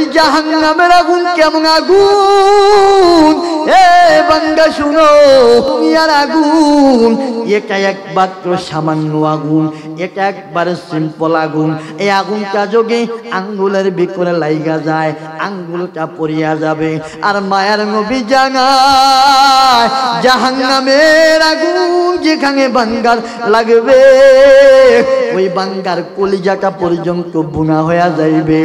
ওই জাহান্নামের আগুন কেমন আগুন, এ বান্দা শুনো, দুনিয়ার আগুন এটা একমাত্র সামান্য আগুন, এটা একবারে সিম্পল আগুন। এই আগুনটা যোগে আঙ্গুলের ভিতরে লাইগা যায়, আঙ্গুলটা পড়িয়া যাবে। আর মায়ার নবী জানায় জাহান্নামের আগুন যেখানে বান্দার লাগবে, ওই বান্দার কলিজাটা পর্যন্ত বুনা হয়ে যাইবে।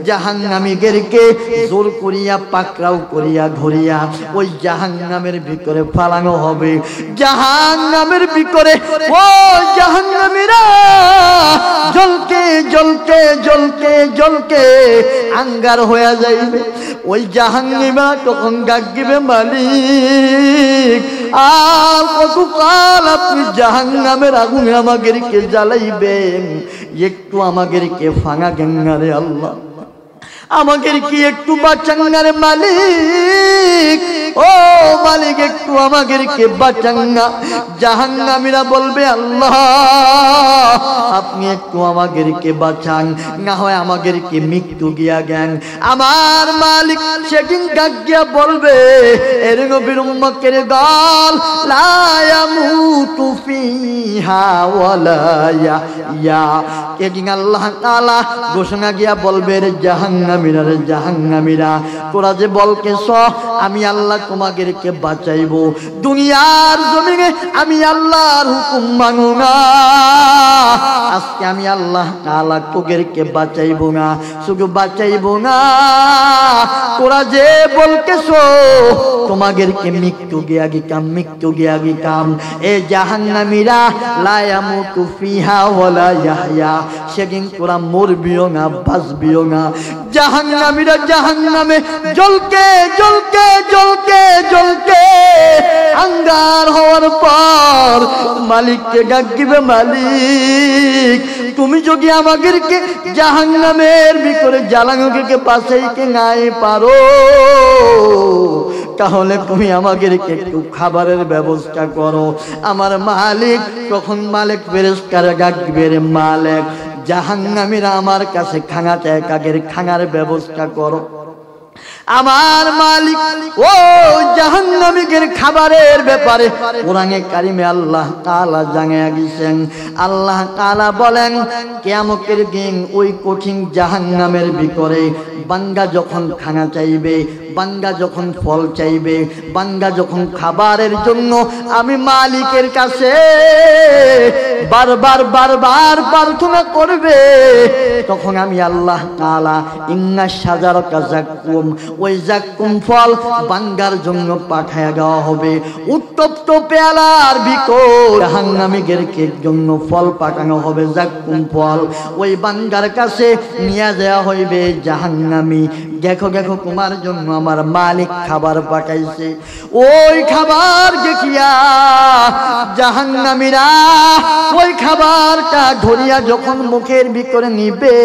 জাহান্নামীদেরকে জোর করিয়া পাকড়াও করিয়া ধরিয়া ওই জাহান্নামের ভিতরে ফালানো হবে। জাহান্নামের ভিতরে ও জাহান্নামীরা জ্বলকে জ্বলকে জ্বলকে জ্বলকে আঙ্গার হয়ে যাইবে। ওই জাহান্নামীরা তখন ডাক দিবে, মালিক আর কতকাল আপনি জাহান্নামের আগুনে আমাদেরকে জ্বালাইবেন, একটু আমাদেরকে ফাঙা গেঙ্গারে আল্লাহ, আমাদের কি একটু বাঁচাঙ্গারে মালিক, ও মালিক একটু আমাদেরকে বাঁচাঙ্গা। জাহান্নামীরা বলবে, আল্লাহ আপনি একটু আমাদেরকে বাঁচান, না হয় আমাদেরকে মৃত্যু গিয়া জ্ঞান। আমার মালিক সেদিন ডাক গিয়া বলবে, এর নবীর উম্মতের দল, লা ইয়ামুতু ফিহা ওয়ালা ইয়াহইয়া। এদিন আল্লাহ তাআলা ঘোষণা গিয়া বলবে, রে জাহান্নামীরা, রে জাহান্নামীরা, তোরা যে বলকেছ আমি আল্লাহ তোমাদেরকে বাঁচাইব, দুনিয়ার জমিনে আমি আল্লাহর হুকুম মানো না, আজকে আমি আল্লাহ তাআলা তোদেরকে বাঁচাইব না। শুধু বাঁচাইব না, তোরা যে বলকেছ তোমাদেরকে মৃত্যু গিয়া গিকাম, মৃত্যু গিয়া গিকাম। এ জাহান্নামীরা, লা ইয়ামুতু ফিহা ওয়ালা ইয়াহইয়া, সেদিন তোরা মরবিও না, বাঁচবিও না। জাহান্নামীরা জাহান্নামে জ্বলকে জ্বলকে জ্বলকে জ্বলকে আঙ্গার হওয়ার পর মালিককে ডাক দিবে, মালিক তুমি যদি আমাদেরকে জাহান্নামের ভিতরে জ্বালানোকে বাঁচাইতে নাই পারো, তাহলে তুমি আমাদেরকে একটু খাবারের ব্যবস্থা করো। আমার মালিক তখন মালিক ফেরেশতারে ডাক দিবে, রে মালিক জাহান্নামীরা আমার কাছে খানা চায়, কাগের খানার ব্যবস্থা করো। আমার মালিক ও জাহান্নামীদের খাবারের ব্যাপারে কোরআনে কারিমে আল্লাহ তাআলা জানিয়ে গেছেন। আল্লাহ তাআলা বলেন, কিয়ামতের দিন ওই কঠিন জাহান্নামের ভিতরে বান্দা যখন খানা চাইবে, বান্দা যখন ফল চাইবে, বান্দা যখন খাবারের জন্য আমি মালিকের কাছে বারবার বারবার প্রার্থনা করবে, তখন আমি আল্লাহ তাআলা ইন্না শাজারাতা যাক্কুম, ওই যাক্কুম ফল বান্দার জন্য পাঠায়া দেওয়া হবে। উত্তপ্ত পেয়ালার ভিতর জাহান্নামীদের জন্য ফল পাঠানো হবে, যাক্কুম ফল ওই বান্দার কাছে নিয়ে দেওয়া হইবে। জাহান্নামী দেখো দেখো তোমার জন্য আমার মালিক খাবার পাঠাইছে। ওই খাবার দেখিয়া জাহান্নামীরা ওই খাবারটা ধরিয়া যখন মুখের ভিতরে নিবে,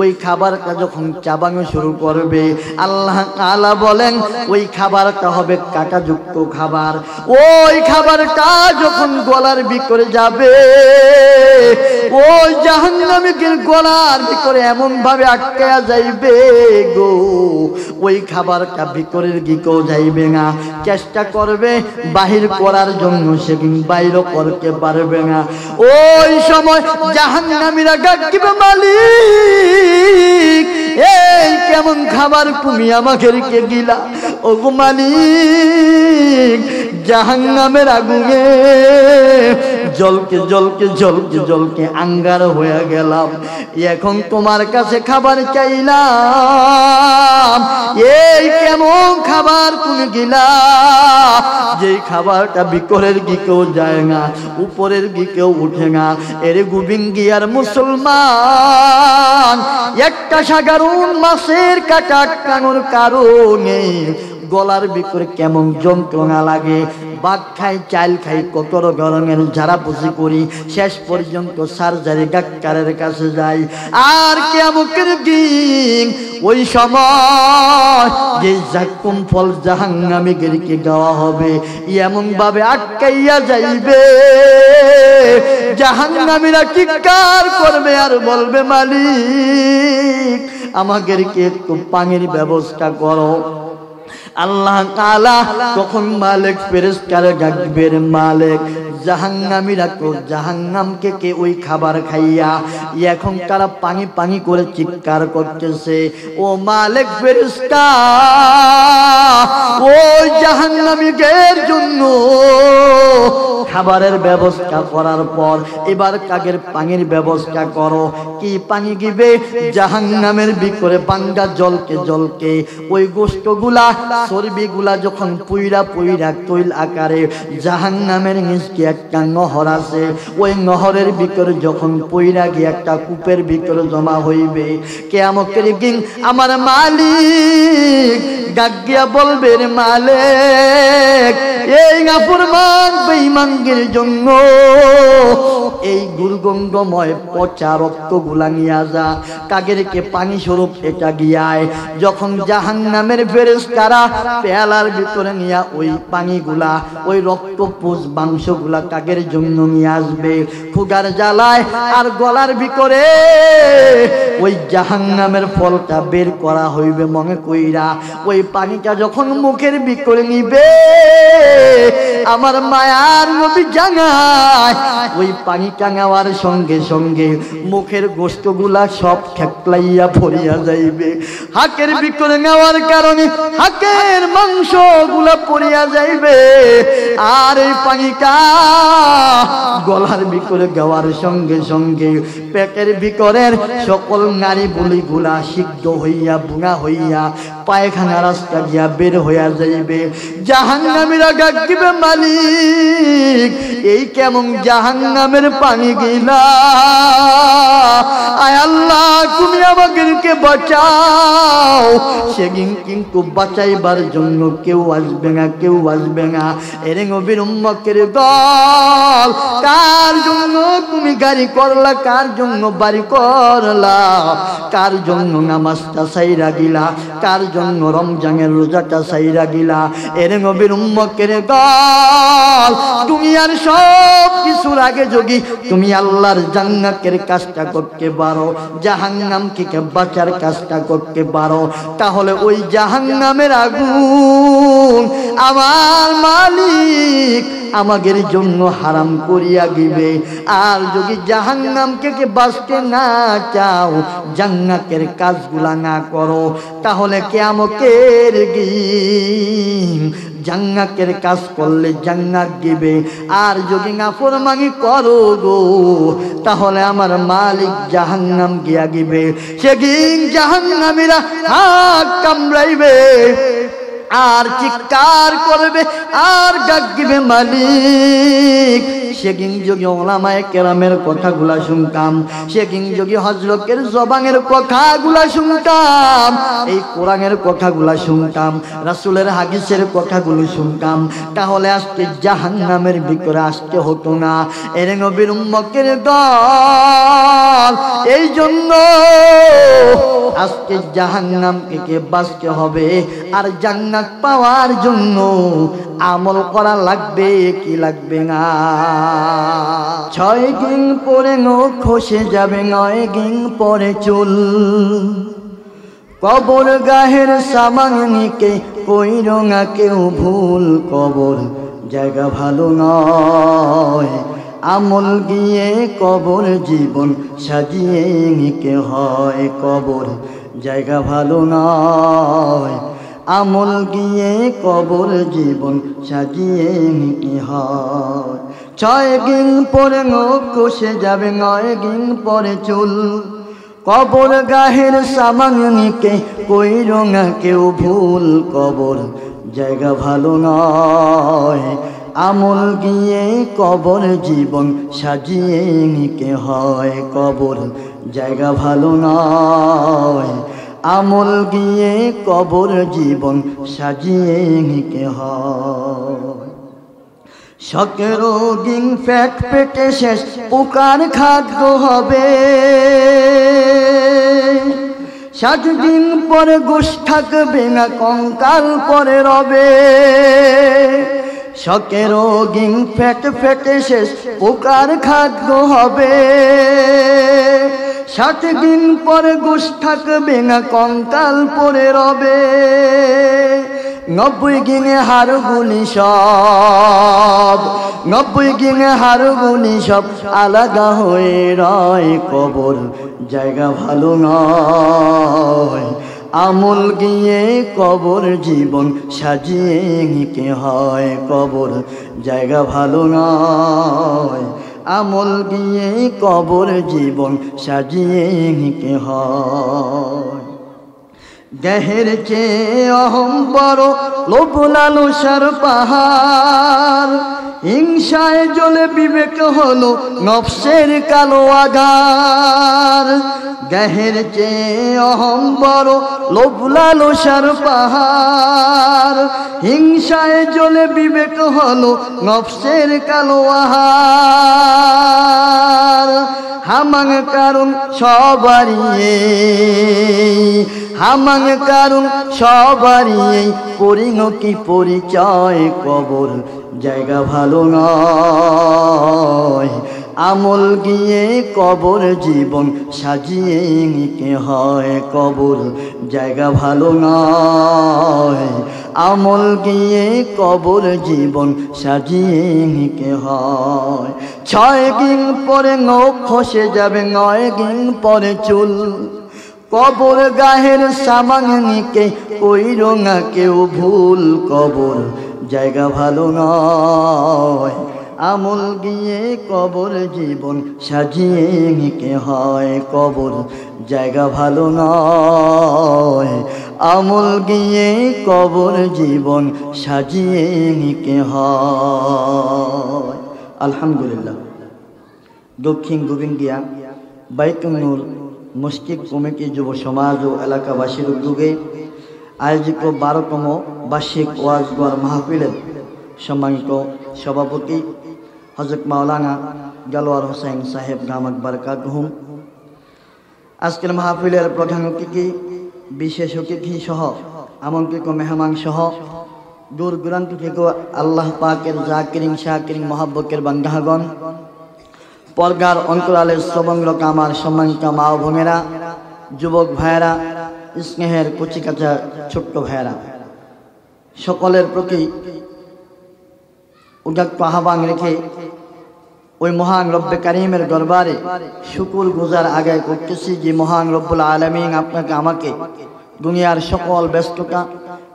ওই খাবারটা যখন চাবানো শুরু করবে, আল্লাহ তাআলা বলেন ওই খাবারটা হবে কাঁটাযুক্ত খাবার। ওই খাবারটা যখন গলার ভিতরে যাবে, ওই জাহান্নামীদের গলার ভিতরে এমন ভাবে আটকায়া যাইবে গো, ওই খাবারটা ভিতরের দিকেও যাইবে না, চেষ্টা করবে বাহির করার জন্য, সেদিন বাইর করতে পারবে না। ওই সময় জাহান্নামীরা ডাক দিবে, মালিক এই কেমন খাবার তুমি আমাদেরকে দিলা, ও গো মালিক জাহান্নামের আগুনে জলকে জলকে জলকে জলকে আঙ্গার হয়ে গেলাম, এখন তোমার কাছে খাবার চাইলাম, এই কেমন খাবার তুমি দিলা, যে খাবারটা ভিতরের দিকেও যায় না, উপরের দিকেও উঠে না। এর গোবিন্দিয়ার মুসলমান, একটা সাধারণ মাছের কাঁটা আটকানোর কারণে গলার ভিতরে কেমন যন্ত্রণা লাগে, ভাত খাই, চাল খাই, কত ধরনের ঝাড়াপুছি করি, শেষ পর্যন্ত সার্জারি ডাক্তারের কাছে যাই। আর কিয়ামতের দিন ওই সময় যে যাক্কুম ফল জাহান্নামীদেরকে দেওয়া হবে, এমন ভাবে আটকাইয়া যাইবে, জাহান্নামীরা চিৎকার করবে আর বলবে, মালিক আমাদেরকে একটু পানির ব্যবস্থা করো। আল্লাহ তাআলা তখন মালিক ফেরেশতারা ডাকবেন, মালিক জাহান্নামীরা তো জাহান্নামকে কে ওই খাবার খাইয়া এখন তারা পানি পানি করে চিৎকার করতেছে। ও মালিক ফেরেশতা, ওই জাহান্নামীদের জন্য খাবারের ব্যবস্থা করার পর এবার কাগের পানির ব্যবস্থা করো। কি পানি দিবে? জাহান্নামের ভিতরে বাঙ্গা জলকে ওই গোশতগুলা চর্বিগুলা যখন পুইরা পুইরা তৈল আকারে জাহান্নামের নিচে একটা নহর আছে, ওই নহরের ভিতরে যখন পুইরা গিয়ে একটা কূপের ভিতরে জমা হইবে, কিয়ামতের দিন আমার মালিক ডাক দিয়া বলবে, রে মালিক এই নাফরমান বেঈমানদের জন্য এই দুর্গন্ধময় পচা রক্তগুলা নিয়া যা, কাগেরকে পানি স্বরূপ এটা গিয়ায়। যখন জাহান্নামের ফেরেশতারা পেয়ালার ভিতরে নিয়া ওই পানিগুলা ওই রক্তপুষ মাংসগুলা কাগের জন্য নিয়ে আসবে, ক্ষুধার জ্বালায় আর গলার ভিতরে ওই জাহান্নামের ফলটা বের করা হইবে মনে কইরা, ওই পানিটা যখন মুখের ভিতরে নিবে আমার মায়ার নবী জানায় ওই পানিটা নেওয়ার সঙ্গে সঙ্গে মুখের গোশতগুলা সব ঠেকলাইয়া ভরিয়া যাইবে। হাকের ভিতরে নেওয়ার কারণে হাকের মাংসগুলা পড়িয়া যাইবে, আর এই পানিটা গলার ভিতরে যাওয়ার সঙ্গে সঙ্গে পেটের ভিতরের সকল নারী বুলিগুলা সিদ্ধ হইয়া বুনা হইয়া পায়খানা রাস্তা দিয়া বের হইয়া যাইবে। জাহান্নামীরা ডাক দিবে, মালিক এই কেমন জাহান্নামের পানি গিলা, আয় আল্লাহ তুমি আমাদেরকে বাঁচাও। সেদিন কিন্তু বাঁচাইবার জন্য কেউ আসবে না, কেউ আসবে না। এর নবীর উম্মতের দল, কার জন্য তুমি গাড়ি করলা, কার জন্য বাড়ি করলা, কার জন্য নামাজটা সাইরা গিলা, কার জন্য রমজানের রোজাটা সাইরা গিলা। এর নবীর উম্মতের দল, তুমি আর সব কিছুর আগে যদি তুমি আল্লাহর জান্নাতের কাজটা করতে পারো, জাহান্নাম থেকে বাঁচার কাজটা করতে পারো, তাহলে ওই জাহান্নামের আগুন আমার মালিক আমাদের জন্য হারাম করিয়া দিবে। আর যদি জাহান্নাম থেকে বাঁচতে না চাও, জান্নাতের কাজগুলা না করো, তাহলে কিয়ামতের দিন জান্নাতের কাজ করলে জান্নাত দিবে। আর যদি নাফরমানি করো গো, তাহলে আমার মালিক জাহান্নাম গিয়া দিবে। সেদিন জাহান্নামীরা হাত কামড়াইবে আর চিৎকার করবে আর ডাক দিবে, মালিক। সেদিন যদি ওলামায়ে কেরামের কথাগুলা শুনতাম, সেদিন যদি হযরতের জবানের কথাগুলা শুনতাম, এই কোরআনের কথাগুলা শুনতাম, রাসূলের হাদিসের কথাগুলো শুনতাম, তাহলে আজকে জাহান্নামের ভিতরে আসতে হতো না। এর নবীর উম্মতের দল, এই জন্য আজকে জাহান্নাম থেকে বাঁচতে হবে। আর জান্নাত পাওয়ার জন্য আমল করা লাগবে কি লাগবে না? 6 দিন পরে নখ খসে যাবে, 9 দিন পরে চুল, কবর গাহের সামান নিকে কইরো না কেউ ভুল, কবর জায়গা ভালো নয়, আমল গিয়ে কবর জীবন সাজিয়ে নিকে হয়, কবর জায়গা ভালো নয়, আমল গিয়ে কবর জীবন সাজিয়ে নিকে হয়। 6 দিন পরে নখ খসে যাবে, 9 দিন পরে চুল, কবর গাহের সামান নিকে কইরো না কেউ ভুল, কবর জায়গা ভালো নয়, আমল গিয়ে কবর জীবন সাজিয়ে নিকে হয়, কবর জায়গা ভালো নয়, আমল গিয়ে কবর জীবন সাজিয়ে নিকে হয়। শখের দিন পেট পেটে শেষ, পোকার খাদ্য হবে, 7 দিন পরে গোশ থাকবে না, কঙ্কাল পরে রবে। শখের দিন পেট পেটে শেষ, পোকার খাদ্য হবে, 60 দিন পরে গোশ থাকবে না, কঙ্কাল পরে রবে। 90 দিনে হাড়গুলি সব, 90 দিনে হাড়গুলি সব আলাদা হয়ে রয়। কবর জায়গা ভালো নয়, আমল গিয়ে কবর জীবন সাজিয়ে নিতে হয়। কবর জায়গা ভালো নয়, আমল গিয়ে কবর জীবন সাজিয়ে নিতে হয়। দেহের চেয়ে অহং বড়, লোভ লালসার পাহাড়। হিংসায় জ্বলে বিবেক হলো নফসের কালো আগার। দেহের চেয়ে অহং বড়, লোভ লালসার পাহাড়। হিংসায় জ্বলে বিবেক হলো নফসের কালো আহার। হামাং কারণ সবারই, হামাং কারণ সবারই পরিণতি পরিচয়। কবর জায়গা ভালো নয়, আমল গিয়ে কবর জীবন সাজিয়ে নিতে হয়। কবর জায়গা ভালো নয়, আমল গিয়ে কবর জীবন সাজিয়ে নিতে হয়। 6 দিন পরে নখ খসে যাবে, 9 দিন পরে চুল। কবর গাহের সামান নিকে কইর না কেউ ভুল। কবর জায়গা ভালো নয়, আমল গিয়ে কবর জীবন সাজিয়ে নিতে হয়। কবর জায়গা ভালো নয়, আমল গিয়ে কবর জীবন সাজিয়ে নিতে হয়। আলহামদুলিল্লাহ। দক্ষিণ গোবিন্দিয়া বাইতুন নূর মসজিদ কমিটি যুব সমাজ ও এলাকাবাসীর উদ্যোগে আয়োজিত 12তম বার্ষিক ওয়াজ গোয়ার মাহফিলের সম্মানিত সভাপতি হযরত মাওলানা দেলোয়ার হোসেন সাহেব দামাত বারাকাতুহুম, আজকের মাহফিলের প্রধান অতিথি, বিশেষ অতিথি সহ আমন্ত্রিত মেহমান সহ দূর দূরান্ত থেকে আল্লাহ পাকের জাকিরিন শাকিরিন মহাব্বতের বান্দাগণ, পর্দার অন্তরালের সবংরক আমার সম্মানিত মা ও বোনেরা, যুবক ভাইয়েরা, স্নেহের কচিকাচা ছোট্ট ভাইয়েরা, সকলের প্রতি উদাত্ত আহ্বান রেখে ওই মহান রব্বে কারিমের দরবারে শুকুর গুজার আদায় করতেছি যে মহান রব্বুল আলামিন আপনাকে আমাকে দুনিয়ার সকল ব্যস্ততা,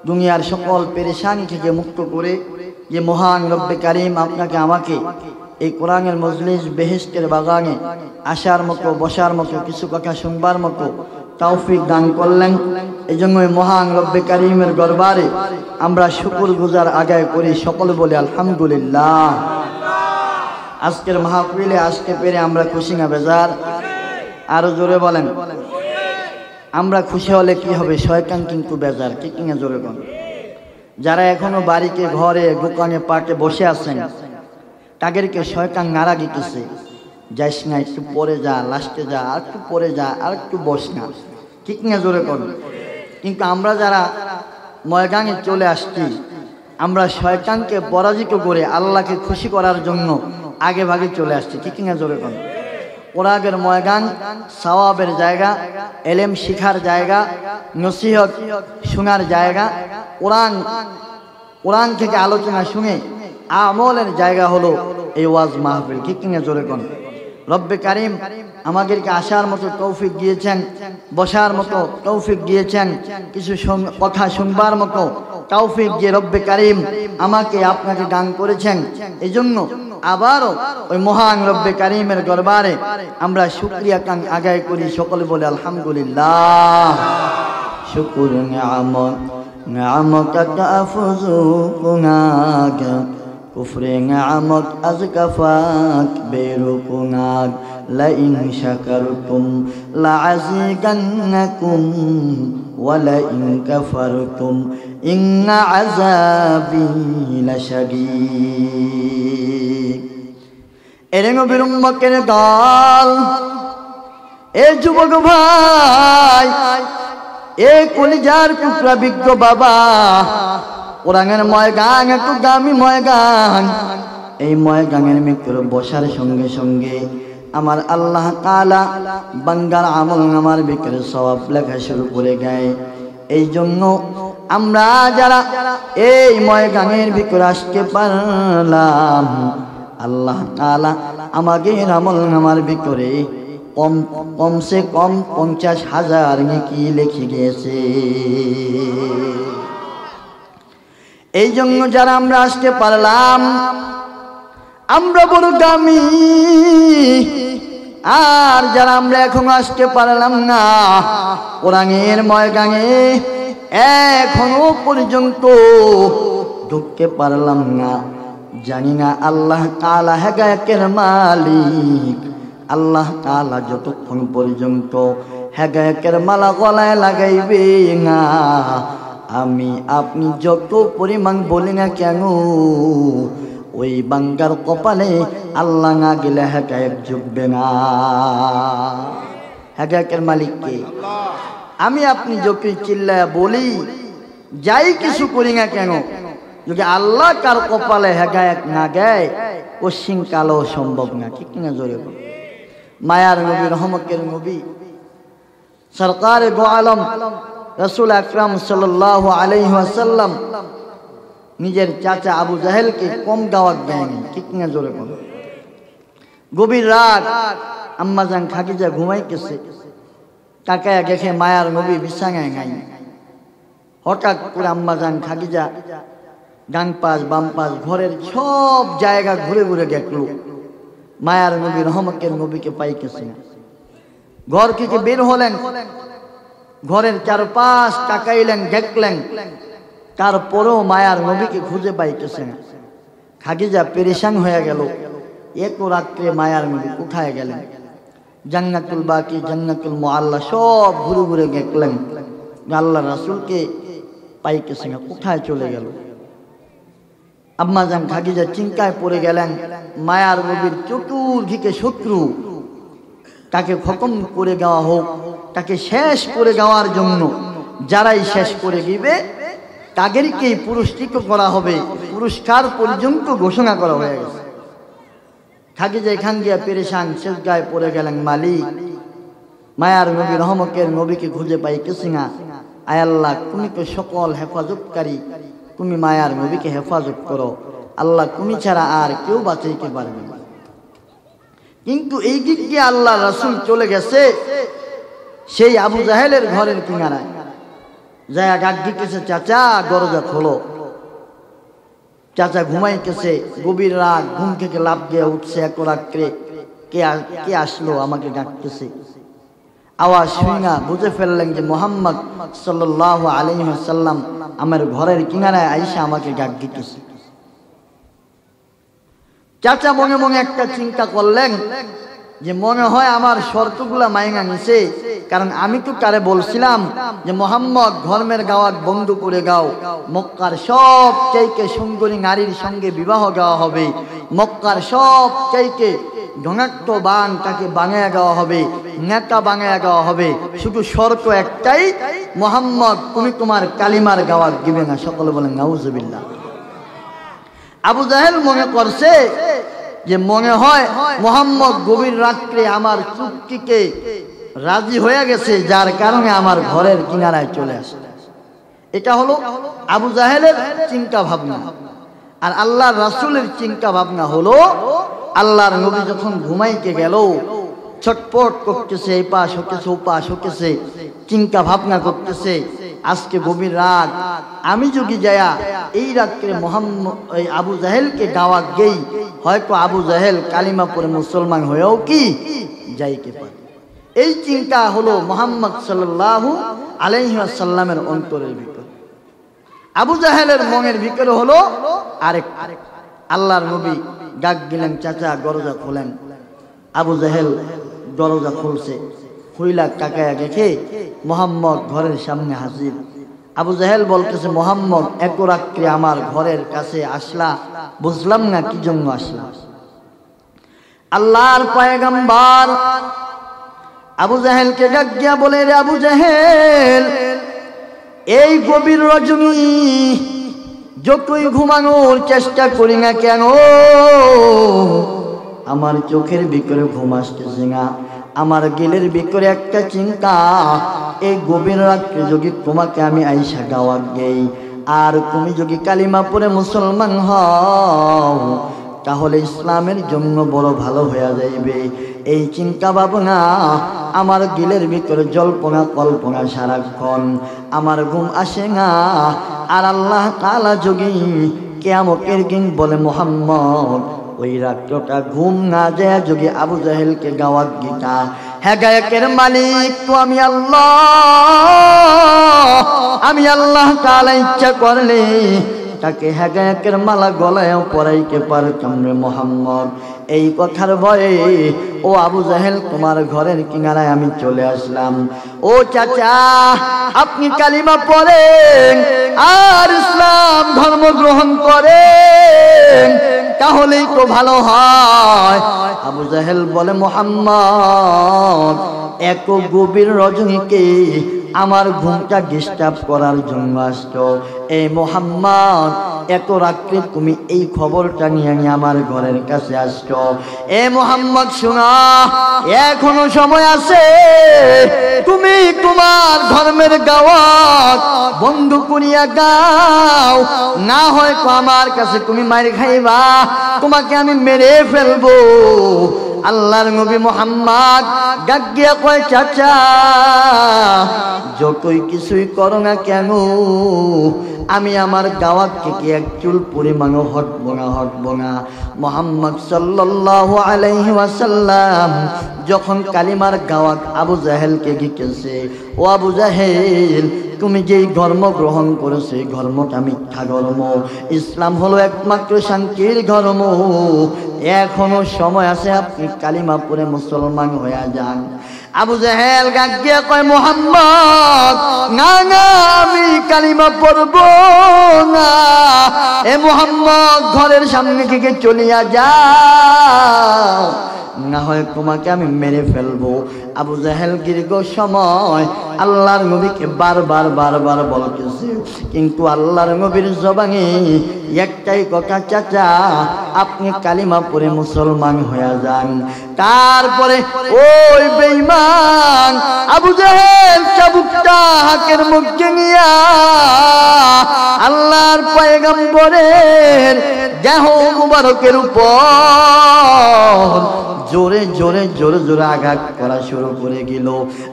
দুনিয়ার সকল পেরেশানি থেকে মুক্ত করে যে মহান রব্বে কারিম আপনাকে আমাকে এই কোরআনের মজলিস বেহেশতের বাগানে আসার মতো, বসার মতো, কিছু কথা শুনবার মতো তৌফিক দান করলেন। এই জন্য মহান রব্বে কারিমের দরবারে আমরা শুকর গুজার আদায় করি। সকলে বলে আলহামদুলিল্লাহ। আজকের মাহফিলে আসতে পেরে আমরা খুশি না বেজার? আরো জোরে বলেন। আমরা খুশি হলে কি হবে? শয়তান কিন্তু বেজার। কি কিনা জোরে বলেন। যারা এখনো বাড়িতে, ঘরে, দোকানে, পাটে বসে আছেন, তাদেরকে শয়তান নাড়া দিতেছে, যাইস না, একটু পরে যা, লাস্টে যা, আর একটু পরে যা, আর একটু বস না। ঠিক না জোরে করুন। কিন্তু আমরা যারা ময়দানে চলে আসছি, আমরা শয়তানকে পরাজিত করে আল্লাহকে খুশি করার জন্য আগে ভাগে চলে আসছি। ঠিক না জোরে করুন। কোরআনের ময়দান সওয়াবের জায়গা, এলেম শিখার জায়গা, নসিহত শোনার জায়গা, কোরআন থেকে আলোচনা শুনে আমলের জায়গা হলো এই ওয়াজ মাহফিল। ঠিক কিনা জোরে কোন? রব্বে কারিম আমাদেরকে আসার মতো তৌফিক দিয়েছেন, বসার মতো তৌফিক দিয়েছেন, কিছু কথা শুনবার মতো তৌফিক যে রব্বে কারিম আমাকে আপনাকে দান করেছেন। এই জন্য আবারও ওই মহান রব্বে কারিমের দরবারে আমরা শুকরিয়া কান আদায় করি। সকলে বলে আলহামদুলিল্লাহ। শুকুর নিয়ামত নিয়ামত তাফুজু কুনাগ, কুফরে নিয়ামত আজ কাফাক বেরুকুনাগ, লাইন শাকারতুম লাআযীদান্নাকুম ওয়া লাইন কাফারতুম ইন্না আযাবি লাশাদীদ। এরে নবীর উম্মতের দল, এ যুবক ভাই, এ কলিজার টুকরা বিজ্ঞ বাবা, কোরআনের ময়দান একটু দামি ময়দান। এই ময়দানের মৃত্যুর বসার সঙ্গে সঙ্গে আমার আল্লাহ তাআলা বান্দার আমল নামার ভিতরে সওয়াব লেখা শুরু করে দেয়। এই জন্য আমরা যারা এই ময়দানের ভিতরে আসতে পারলাম, আল্লাহ তাআলা আমাদের আমল নামার ভিতরে কমসে কম 50,000 নেকি লিখে গিয়েছে। এই জন্য যারা আমরা আসতে পারলাম আমরা বড় দামি। আর যারা আমরা এখন আসতে পারলাম না, কোরআনের ময়দানে এখনো পর্যন্ত ঢুকতে পারলাম না, জানি না আল্লাহ তাআলা হেদায়েতের মালিক। আল্লাহ তাআলা যতক্ষণ পর্যন্ত হেদায়েতের মালা গলায় লাগাইবে না, আমি আপনি যত পরিমাণ বলি না কেন, ওই বান্দার কপালে আল্লাহ না গেলে হেদায়েত জুটবে না। হেদায়েতের মালিক কে? আমি আপনি যতই চিল্লায় বলি, যাই কিছু করি না কেন, যদি আল্লাহ কার কপালে হেদায়েত না দেয়, কোশ্চিন কালো সম্ভব না। ঠিক না? জোরে বল। মায়ার নবী, রহমতের নবী, সরকারে দো আলম রাসূল আকরাম সাল্লাল্লাহু আলাইহি ওয়াসাল্লাম নিজের চাচা আবু জাহেলকে কম দাওয়াত দেয়নি। ঠিক না? জোরে বল। গভীর রাত আম্মাজান খাদিজা ঘুমাইতেছে, তাকায়া দেখে মায়ার নবী বিছানায় নাই। হঠাৎ করে আম্মাজান খাদিজা ডান পাশ বাম পাশ ঘরের সব জায়গা ঘুরে ঘুরে দেখল, মায়ার নবী রহমতের নবীকে পাইতেছে না। ঘর থেকে বের হলেন, ঘরের চারপাশ তাকাইলেন, দেখলেন, তারপরেও মায়ার নবীকে খুঁজে পাইতেছে না। খাদিজা পেরেশান হয়ে গেল, এত রাত্রে মায়ার নবী কোথায় গেলেন? জান্নাতুল বাকি, জান্নাতুল মুআল্লা সব ঘুরে ঘুরে দেখলেন, আল্লাহ রাসূলকে পাইতেছে না, কোথায় চলে গেল? আম্মাজান খাদিজা চিন্তায় পড়ে গেলেন। মায়ার নবীর চতুর্দিকে শত্রু, তাকে খতম করে দেওয়া হোক, তাকে শেষ করে দেওয়ার জন্য যারাই শেষ করে দিবে তাদেরকেই পুরস্কৃত করা হবে, পুরস্কার পর্যন্ত ঘোষণা করা হয়ে গেছে। খাদিজা এখান দিয়ে পেরেশান, সেজদায় পড়ে গেলেন, মালিক, মায়ার নবী রহমতের নবীকে খুঁজে পাইতেছি না। আয় আল্লাহ, তুমি তো সকল হেফাজতকারী, তুমি মায়ার নবীকে হেফাজত করো। আল্লাহ, তুমি ছাড়া আর কেউ বাঁচাইতে পারবে না। কিন্তু এই দিক দিয়ে আল্লাহ রাসূল চলে গেছে সেই আবু জাহেলের ঘরের কিনারায়, যায় ডাক দিতেছে, চাচা দরজা খোলো। চাচা ঘুমাইতেছে, গভীর রাত, ঘুম থেকে লাফ দিয়ে উঠছে এক রাত্রে, কে আসলো আমাকে ডাকতেছে। আওয়াজ শুই না বুঝে ফেললেন যে মুহাম্মদ সাল্লাল্লাহু আলাইহি ওয়াসাল্লাম আমার ঘরের কিনারায় আইসা আমাকে ডাক দিতেছে। চাচা মনে মনে একটা চিন্তা করলেন যে মনে হয় আমার শর্তগুলা মাইনা নিছে, কারণ আমি তো তারে বলছিলাম যে মুহাম্মদ ধর্মের গাওয়াত বন্ধ করে গাও, মক্কার সব চাইতে সুন্দরী নারীর সঙ্গে বিবাহ দেওয়া হবে, মক্কার সব চাইতে ধনাত্ম বান তাকে বানিয়ে দেওয়া হবে, নেতা বানিয়ে দেওয়া হবে, শুধু শর্ত একটাই, মুহাম্মদ তুমি তোমার কালিমার গাওয়াত দিবে না। সকলে বলেন নাউজুবিল্লাহ। আবু জাহেল মনে করছে যে মনে হয় মুহাম্মদ গভীর রাত্রে আমার চুক্তিকে রাজি হয়ে গেছে, যার কারণে আমার ঘরের কিনারায় চলে আসে। এটা হলো আবু জাহেলের চিন্তা ভাবনা। আর আল্লাহর রাসূলের চিন্তা ভাবনা হলো, আল্লাহর নবী যখন ঘুমাইতে গেল, ছটপট করতেছে, এই পাশ হতেছে ও পাশ হতেছে, চিন্তা ভাবনা করতেছে, আজকে গভীর রাত, আমি যদি যায়া এই রাত্রে মুহাম্মদ ওই আবু জাহেলকে দাওয়াত দেই, হয়তো আবু জাহেল কালিমা পড়ে মুসলমান হয়েও কি যাইতে পারে। এই চিন্তা হলো মুহাম্মদ সাল্লাল্লাহু আলাইহি ওয়াসাল্লামের অন্তরের ভিতরে। আবু জাহেলের মনের ভিতরে হলো আরেক। আল্লাহর নবী ডাক দিলেন, চাচা দরজা খোলেন। আবু জাহেল দরজা খুলছে, খুইলা তাকায়া দেখে মুহাম্মদ ঘরের সামনে হাজির। আবু জাহেল বলতেছে, মুহাম্মদ এত রাত্রে আমার ঘরের কাছে আসলা, বুঝলাম না কি জন্য আসলা। আল্লাহর পয়গম্বর আবু জাহেলকে ডাক দিয়া বলে, রে আবু জাহেল, এই গভীর রজনী যতই ঘুমানোর চেষ্টা করি না কেন, আমার চোখের ভিতরে ঘুম আসতেছে না, আমার গিলের ভিতরে একটা চিন্তা, এই গভীর রাত্রে যদি তোমাকে আমি আইসা গাওয়াত দেই আর তুমি যদি কালিমা পড়ে মুসলমান হও তাহলে ইসলামের জন্য বড় ভালো হয়ে যাইবে। এই চিন্তা ভাবনা আমার দিলের ভিতরে জল্পনা কল্পনা সারাক্ষণ, আমার ঘুম আসে না। আর আল্লাহ তাআলা যদি কিয়ামতের দিন বলে মুহাম্মদ ওই রাত্রটা ঘুম না যায় যদি আবু জাহেলকে গাওয়াত দিতা, হেদায়েতের মালিক তো আমি আল্লাহ, আমি আল্লাহ তাআলা ইচ্ছা করলে তাকে হেদায়েতের মালা গলায় পরাইতে পারতাম রে মুহাম্মদ। এই কথার ভয়ে ও আবু জাহেল তোমার ঘরের কিনারায় আমি চলে আসলাম। ও চাচা, আপনি কালিমা পড়েন আর ইসলাম ধর্ম গ্রহণ করেন, তাহলেই তো ভালো হয়। আবু জাহেল বলে মুহাম্মদ এক গভীর রজনীকে আমার ঘুমটা ডিস্টার্ব করার জন্য আসছো। এই মুহাম্মদ এত রাত্রে তুমি এই খবরটা নিয়ে আমার ঘরের কাছে আসছো। এ মুহাম্মদ শোনা, এখনো সময় আছে, তুমি তোমার ধর্মের গাওয়াত বন্ধ করিয়া গাও, না হয় আমার কাছে তুমি মার খাইবা, তোমাকে আমি মেরে ফেলবো। আল্লাহর নবী মুহাম্মদ ডাক দিয়া কয় চাচা যতই কিছুই করো না কেন আমি আমার গাওয়াত থেকে এক চুল পরিমাণও হটবো না। মুহাম্মদ সাল্লাল্লাহু আলাইহি ওয়াসাল্লাম যখন কালিমার গাওয়াত আবু জাহেলকে দিতেছে, ও আবু জাহেল তুমি যেই ধর্ম গ্রহণ করেছো এই ধর্মটা মিথ্যা ধর্ম, ইসলাম হলো একমাত্র শান্তির ধর্ম, এখনো সময় আছে, আপনি কালিমা পড়ে মুসলমান হয়ে যান। আবু জাহেল ডাক দিয়ে কয় মুহাম্মদ না না আমি কালিমা পড়ব না, এ মুহাম্মদ ঘরের সামনে থেকে চলিয়া যাও, না হয় তোমাকে আমি মেরে ফেলবো। আবু জাহেল দীর্ঘ সময় আল্লাহর নবীকে বারবার বলতেছে, কিন্তু আল্লাহর নবীর জবানে একটাই কথা, চাচা আপনি কালিমা পড়ে মুসলমান হয়ে যান। তারপরে ওই বেঈমান আবু জাহেল চাবুকটা হাকের মুখে নিয়া আল্লাহর পয়গম্বরের দেহ মুবারকের উপর জোরে জোরে আঘাত করা শুরু করে গেল।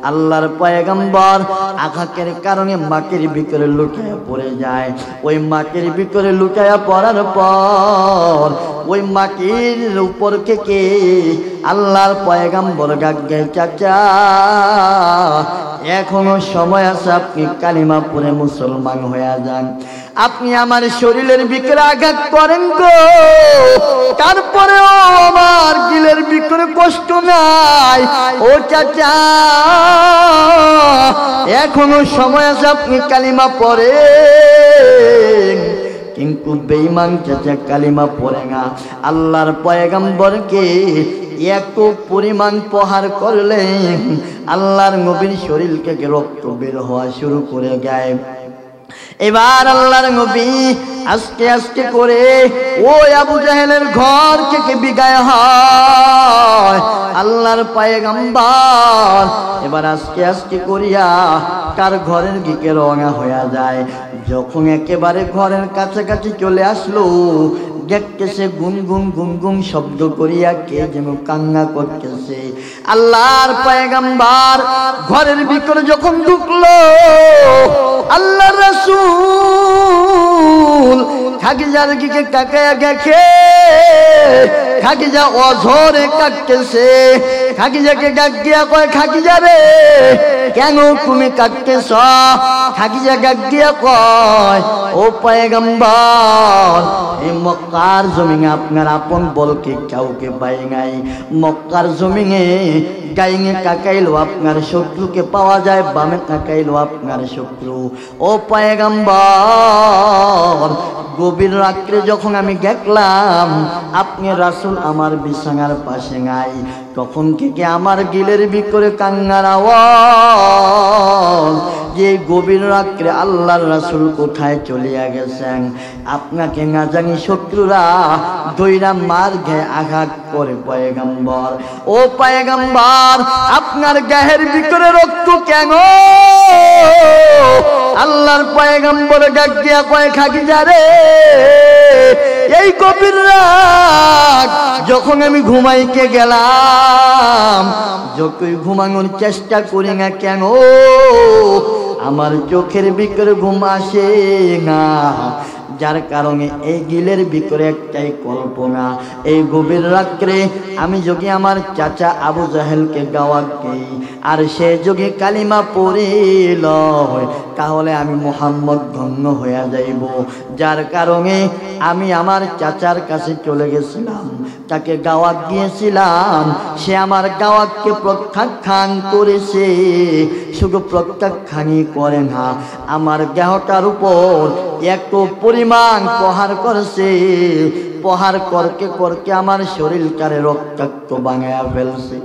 আল্লাহর পয়গম্বর আঘাতের কারণে মাটির ভিতরে লুটিয়ে পড়ে যায়। ওই মাটির ভিতরে লুটিয়ে পড়ার পর ওই মাটির উপর থেকে আল্লাহর পয়গম্বর ডাক দেয়, চাচা এখনো সময় আছে, আপনি কালিমা পড়ে মুসলমান হয়ে যান। আপনি আমার শরীরের ভিতরে আঘাত করেন গো, তারপরেও আমার দিলের ভিতরে কষ্ট নাই। ও চাচা এখনো সময় আছে, আপনি কালিমা পড়েন। কিন্তু বেঈমান চাচা কালিমা পড়ে না। আল্লাহর পয়গম্বরকে এত পরিমাণ প্রহার করলেন আল্লাহর নবীর শরীর থেকে রক্ত বের হওয়া শুরু করে যায়। এবার আল্লাহর নবী আস্তে আস্তে করে ওই আবু জাহেলের ঘর থেকে বিদায় হয়। আল্লাহর পয়গম্বর এবার আস্তে আস্তে করিয়া তার ঘরের দিকে রওনা হয়ে যায়। যখন একেবারে ঘরের কাছাকাছি চলে আসলো দেখতেছে গুনগুন শব্দ করিয়া কে যেন কান্না করতেছে। আল্লাহর পয়গম্বর ঘরের ভিতরে যখন ঢুকলো আল্লাহর রাসূল খাদিজার দিকে তাকায়া দেখে খাদিজা অঝরে কাঁদতেছে। খাদিজাকে ডাক দিয়া কয়, খাদিজা রে কেন তুমি কাঁদতেছ? খাদিজা ডাক দিয়া কয়, ও পয়গম্বর এই মক্কার জমিনে আপনার আপন বলকে কাউকে পাই নাই। মক্কার জমিনে ডাইনে তাকাইলো আপনার শত্রুকে পাওয়া যায়, বামে তাকাইলো আপনার শত্রু। ও পয়গম্বর গভীর রাত্রে যখন আমি দেখলাম আপনি রাসূল আমার বিছানার পাশে নাই, তখন থেকে আমার দিলের ভিতরে কান্নার আওয়াজ যে গভীর রাত্রে আল্লাহর রাসূল কোথায় চলিয়া গেছেন, আপনাকে না জানি শত্রুরা দইরা মার গায়ে আঘাত করে। পয়গম্বর, ও পয়গম্বর, আপনার গায়ের ভিতরে রক্ত কেন? আল্লাহর পয়গম্বর ডাক দিয়া কয়, খাদিজা রে, এই গভীর রাত যখন আমি ঘুমাইতে গেলাম, যতই ঘুমানোর চেষ্টা করি না কেন আমার চোখের ভিতরে ঘুম আসে না, যার কারণে এই দিলের ভিতরে একটাই কল্পনা, এই গভীর রাত্রে আমি যদি আমার চাচা আবু জাহেলকে দাওয়াত দেই আর সে যদি কালিমা পড়িল তাহলে আমি মুহাম্মদ ধন্য হয়ে যাইব। যার কারণে আমি আমার চাচার কাছে চলে গেছিলাম, তাকে দাওয়াত দিয়েছিলাম, সে আমার দাওয়াতকে প্রত্যাখ্যান করেছে। শুধু প্রত্যাখ্যানই করে না, আমার দেহটার উপর এত পরিমাণ প্রহার করেছে, প্রহার করতে করতে আমার শরীরটারে রক্তাক্ত বানায়া ফেলছে।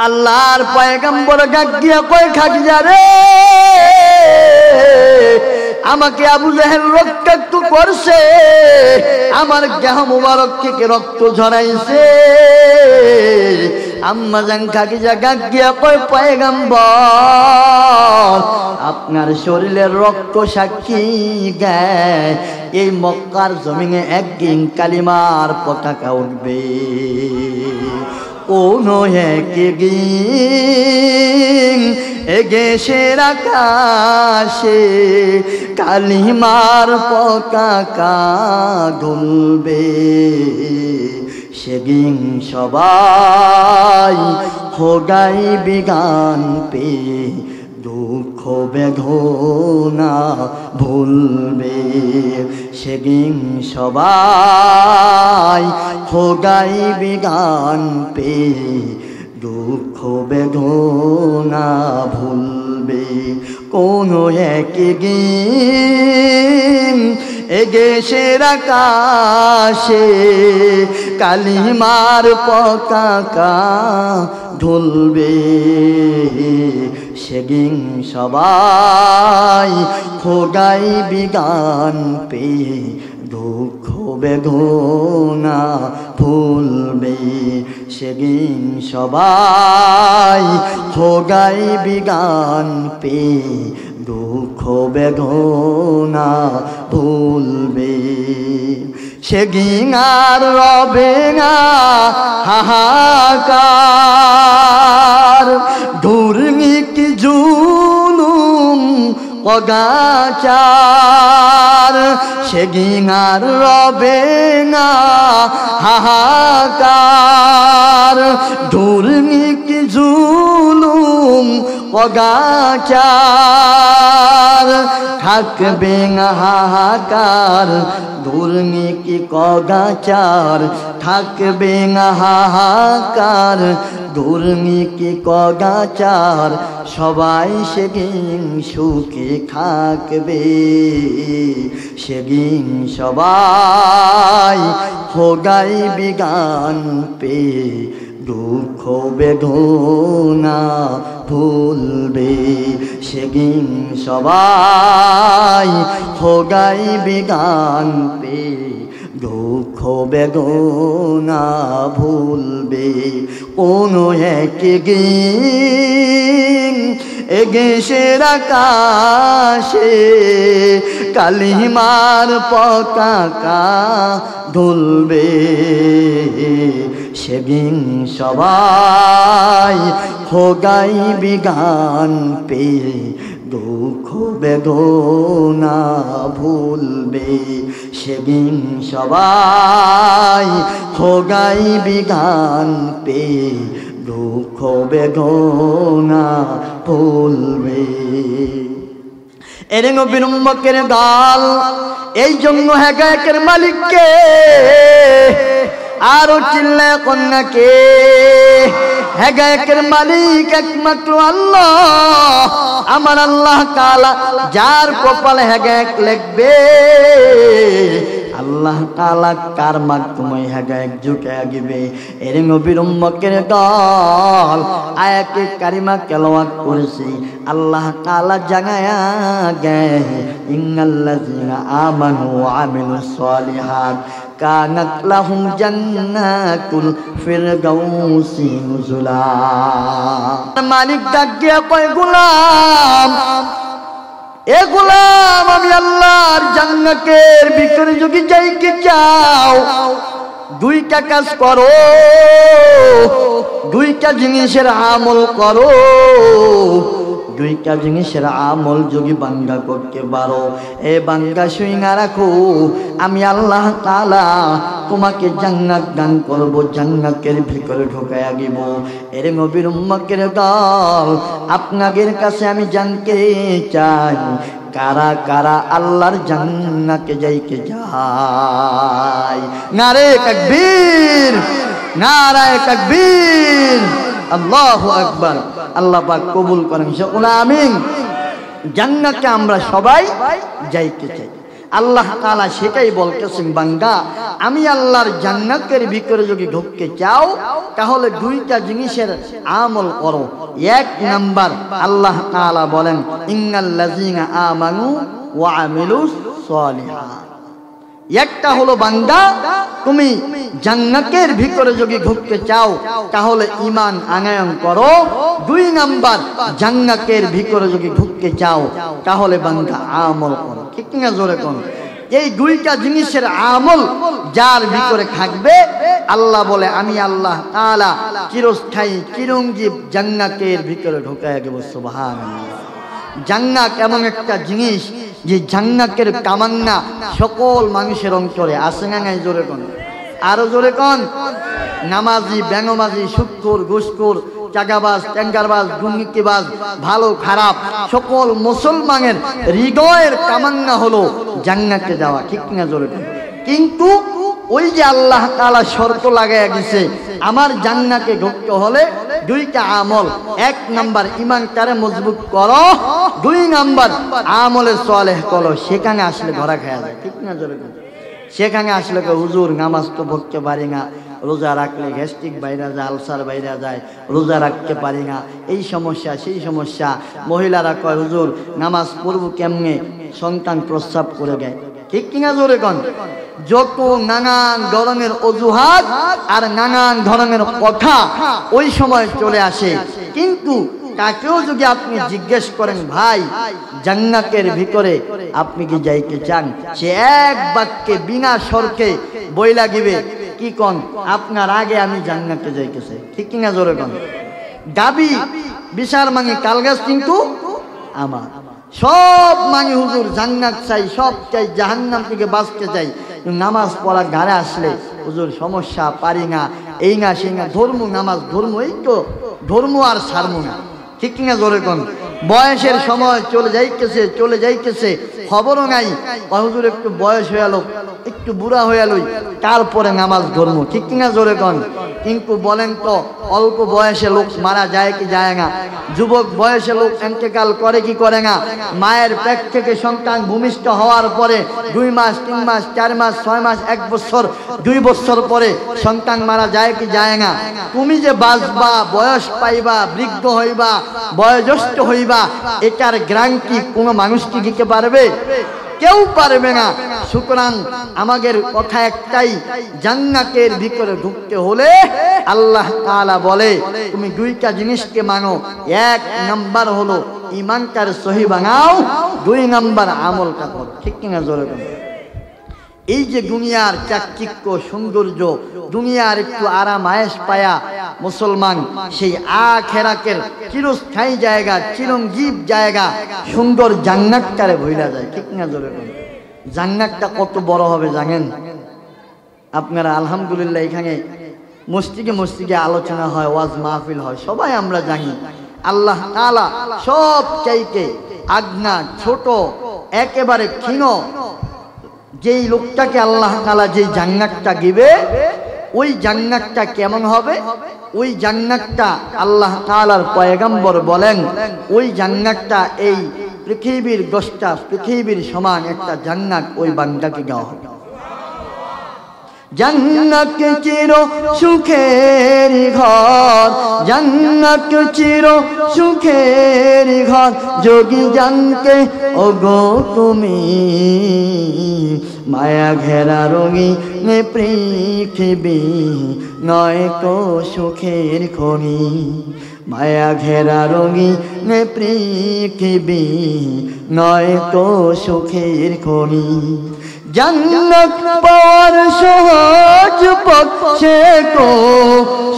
আল্লাহর পয়গম্বর ডাক দিয়া কয়, খাদিজা রে, আমাকে আবু জাহেল রক্তাক্ত করছে, আমার দেহ মুবারক থেকে রক্ত ঝরাইছে। আম্মা জান খাদিজা ডাক দিয়া কয়, পয়গম্বর, আপনার শরীরের রক্ত সাক্ষী দেয় এই মক্কার জমিনে একদিন কালিমার পতাকা উঠবে। কোন একদিন এদেশের আকাশে কালিমার পতাকা দুলবে, সেদিন সবাই খোদাই গান পেয়ে দুঃখ বেদনা ভুলবে, সেদিন সবাই খোদাই গান পেয়ে দুঃখ বেদনা ভুলবে। কোন একদিন এদেশের আকাশে কালিমার পতাকা ঢুলবে, সেদিন সবাই খোদাই বিগান পেয়ে দুঃখ বেদনা ভুলবে, সেদিন সবাই খোদাই বিগান পেয়ে দুঃখ বেদনা ভুলবে। সেদিন আর রবে না হাহাকার, দুর্নীতি জুলুম অগাচার, সেদিন আর রবে না হাহাকার, দুর্নীতি জুলুম অগাচার, থাকবে না হাহাকার, দুর্নীতি কগাচার, থাকবে না হাহাকার, দুর্নীতি কগাচার, সবাই সেদিন সুখে থাকবে, সেদিন সবাই খোদাই বিগান পেয়ে দুঃখ বেদনা ভুলবে, সেদিন সবাই খোদাই বিগান পেয়ে দুঃখ বেদনা ভুলবে। কোন একদিন এদেশের আকাশে কালিমার পতাকা দুলবে, সেদিন সবাই খোদাই বিগান পেয়ে দুঃখ বেদনা ভুলবে, সেদিন সবাই খোদাই বিগান পেয়ে দুঃখ বেদনা ভুলবে। এরে নবীর উম্মতের দল, এই জন্য হেদায়েতের মালিককে আরো চিল্লায় কন্যাকে, হেদায়েতের মালিক একমাত্র আল্লাহ। আমার আল্লাহ তাআলা যার কপালে হেদায়েত লিখবে আল্লাহ তাআলা কার মাধ্যমে হেদায়েত ঝুঁকে গিবে এর নবীর উম্মতের দল আয়াতে কারিমা তেলাওয়াত করেছি আল্লাহ তাআলা জানায়া গে ইন্নাল্লাযিনা আমানু ওয়া আমিলুস সালিহাত কানাত লাহুম জান্নাতুল ফিরদাউসি নুজুলা মালিক ডাক দিয়া কয় গোলাম এ গোলাম আমি আল্লাহর জান্নাতের ভিতরে যদি যাইতে চাও দুইটা কাজ করো দুইটা জিনিসের আমল করো দুইটা জিনিসের আমল যদি বান্দা করতে পারো এ বান্দা শুইনা রাখো আমি আল্লাহ তাআলা তোমাকে জান্নাত দান করব জান্নাতের ভিতরে ঢোকায়া দিব এর নবীর উম্মতের দল আপনাদের কাছে আমি জানতে চাই কারা কারা আল্লাহর জান্নাতে যাইতে যায় নারে তাকবীর নারায়ে তাকবীর আল্লাহু আকবার আল্লাহ পাক কবুল করেন সকলে আমিন জান্নাতে আমরা সবাই যাইতে চাই আল্লাহ তাআলা সেটাই বলতেছেন বান্দা আমি আল্লাহর জান্নাতের ভিতরে যদি ঢুকতে চাও তাহলে দুইটা জিনিসের আমল করো এক নাম্বার আল্লাহ তাআলা বলেন ইন্নাল্লাযিনা আমানু ওয়া আমিলুস সালিহাত একটা হলো বান্দা তুমি জান্নাতের ভিতরে যদি ঢুকতে চাও তাহলে ঈমান আনয়ন করো দুই নাম্বার জান্নাতের ভিতরে যদি ঢুকতে চাও তাহলে বান্দা আমল করো ঠিক না জোরে কোন এই দুইটা জিনিসের আমল যার ভিতরে থাকবে আল্লাহ বলে আমি আল্লাহ তাআলা চিরস্থায়ী চিরঞ্জীব জান্নাতের ভিতরে ঢোকায়া দেব সুবহানাল্লাহ জান্নাত এমন একটা জিনিস যে জান্নাতের কামান্না সকল মানুষের অন্তরে আছে না নাই জোরে কোন আরো জোরে কোন নামাজি বেনমাজি সুদখোর ঘুষখোর চাঁদাবাজ ট্যাঙ্কারবাজ দুর্নীতিবাজ ভালো খারাপ সকল মুসলমানের হৃদয়ের কামান্না হলো জান্নাতে যাওয়া ঠিক না জোরে কোন কিন্তু ওই যে আল্লাহ তাআলা শর্ত লাগায়া গেছে আমার জান্নাতে ঢুকতে হলে দুইটা আমল এক নাম্বার ঈমানটারে মজবুত করো দুই নাম্বার আমলে সালেহ করো সেখানে আসলে ধরা খাওয়া যায় ঠিক না জোরে সেখানে আসলে হুজুর নামাজ তো পড়তে পারি না রোজা রাখলে গ্যাস্ট্রিক বাইরে যায় আলসার বাইরে যায় রোজা রাখতে পারি না এই সমস্যা সেই সমস্যা মহিলারা কয় হুজুর নামাজ পড়বো কেমনে সন্তান প্রস্রাব করে দেয় ঠিক কিনা জোরে কোন যত নানান ধরনের অজুহাত আর নানান ধরনের কথা ওই সময় চলে আসে কিন্তু তাকেও যদি আপনি জিজ্ঞেস করেন ভাই জান্নাতের ভিতরে আপনি কি যাইতে চান সে এক বাক্যে বিনা শর্তে বইলা দিবে কি কোন আপনার আগে আমি জান্নাতে যাইতেছে ঠিক কিনা জোরে কোন দাবি বিশাল মানে কালগাছ কিন্তু আমার সব মানে হুজুর জান্নাত চাই সব চাই জাহান্নাম থেকে বাঁচতে চাই নামাজ পড়া ঘরে আসলে হুজুর সমস্যা পারি না এই না সেই না ধর্ম নামাজ ধর্ম এই তো ধর্ম আর ছাড়বো না ঠিক কিনা জোরে কোন বয়সের সময় চলে যাইতেছে খবরও নাই হুজুর একটু বয়স হয়ে গেল একটু বুড়া হয়ে গেল তারপরে নামাজ ধর্ম ঠিক কিনা জোরে কোন কিন্তু বলেন তো অল্প বয়সে লোক মারা যায় কি যায় না যুবক বয়সে লোক ইন্তেকাল করে কি করে না মায়ের পেট থেকে সন্তান ভূমিষ্ঠ হওয়ার পরে 2 মাস 3 মাস 4 মাস 6 মাস 1 বছর 2 বছর পরে সন্তান মারা যায় কি যায় না তুমি যে বাঁচবা বয়স পাইবা বৃদ্ধ হইবা বয়োজ্যেষ্ঠ হইবা এটার গ্যারান্টি কোনো মানুষ কি দিতে পারবে কেউ পারবে না সুতরাং আমাদের কথা একটাই জান্নাতের ভিতরে ঢুকতে হলে আল্লাহ তাআলা বলে তুমি দুইটা জিনিসকে মানো এক নাম্বার হলো ঈমানটার সহি বানাও দুই নাম্বার আমলটা করো ঠিক কিনা জোরে বলো এই যে দুনিয়ার চাকচিক্য সৌন্দর্য দুনিয়ার একটু আরাম আয়েশ পায়া মুসলমান সেই আখিরাতের চিরস্থায়ী জায়গা চিরঞ্জীব জায়গা সুন্দর জান্নাতটারে ভুইলা যায় ঠিক না জোরে বলেন জান্নাতটা কত বড় হবে জানেন আপনারা আলহামদুলিল্লাহ এখানে মসজিদে আলোচনা হয় ওয়াজ মাহফিল হয় সবাই আমরা জানি আল্লাহ তাআলা সব চাইতে আজ্ঞা ছোট একেবারে ক্ষীণ যেই লোকটাকে আল্লাহ তাআলা যেই জান্নাতটা দিবে ওই জান্নাতটা কেমন হবে ওই জান্নাতটা আল্লাহ তাআলার পয়গম্বর বলেন ওই জান্নাতটা এই পৃথিবীর 10টা পৃথিবীর সমান একটা জান্নাত ওই বান্দাকে দেওয়া হবে জান্নাত চির সুখের ঘর, জান্নাত চির সুখের ঘর, যোগী জানকে ওগো তুমি, মায়া ঘেরা রঙিন পৃথিবী নয় কো সুখের খনি, মায়া ঘেরা রঙিন পৃথিবী নয় কো সুখের খনি। জান্নাত পাওয়ার সহজ পথ সে কো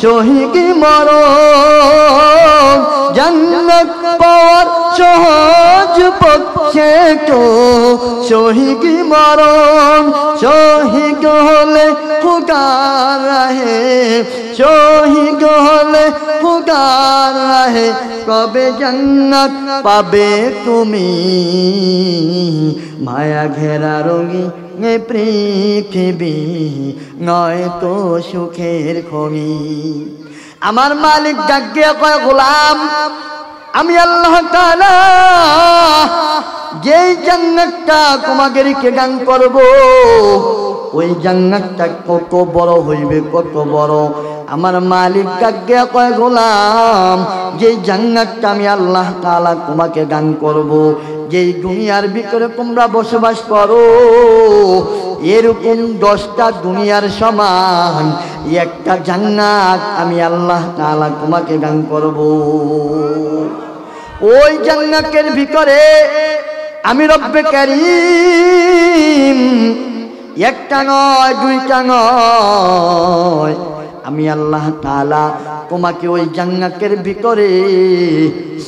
শহীদ মরণ, জান্নাত পাওয়ার সহজ পথ সে কো শহীদ মরণ। শহীদ হলে ফুকার রাহে, শহীদ হলে ফুকার রাহে, কবে জান্নাত পাবে তুমি, মায়া ঘেরা রঙিন পৃথিবী নয় তো সুখের খনি। আমার মালিক ডাকিয়া কয়, গোলাম আমি আল্লাহ তাআলা যেই জান্নাতটা তোমাকে রেখে গান করব, ওই জান্নাতটা কত বড় হইবে, কত বড়। আমার মালিক ডাকিয়া কয়, গোলাম যেই জান্নাতটা আমি আল্লাহ তাআলা তোমাকে গান করব, যেই দুনিয়ার ভিতরে তোমরা বসবাস করো, এরকম 10টা দুনিয়ার সমান একটা জান্নাত আমি আল্লাহ তাআলা তোমাকে দান করব। ওই জান্নাতের ভিতরে আমি রব্বে কারীম একটা নয়, দুইটা নয়, আমি আল্লাহ তাআলা তোমাকে ওই জান্নাতের ভিতরে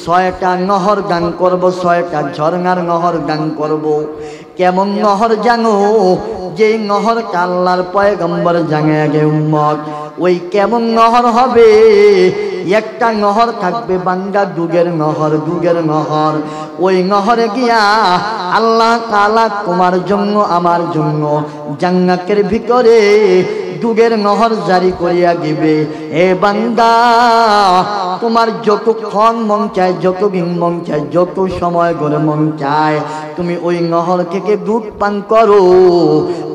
6টা নহর দান করব, 6টা ঝর্ণার নহর দান করব। কেমন নহর জানো? যেই নহরটা আল্লাহর পয়গম্বর জানায় গে উম্মত, ওই কেমন নহর হবে? একটা নহর থাকবে বান্দা যুগের নহর, যুগের নহর। ওই নহরে গিয়া আল্লাহ তাআলা তোমার জন্য আমার জন্য জান্নাতের ভিতরে যুগের নহর জারি করিয়া দিবে। এ বান্দা, তোমার যতক্ষণ মন চায়, যতদিন মন চায়, যত সময় করে মন চায়, তুমি ওই নহর থেকে দুধ পান করো।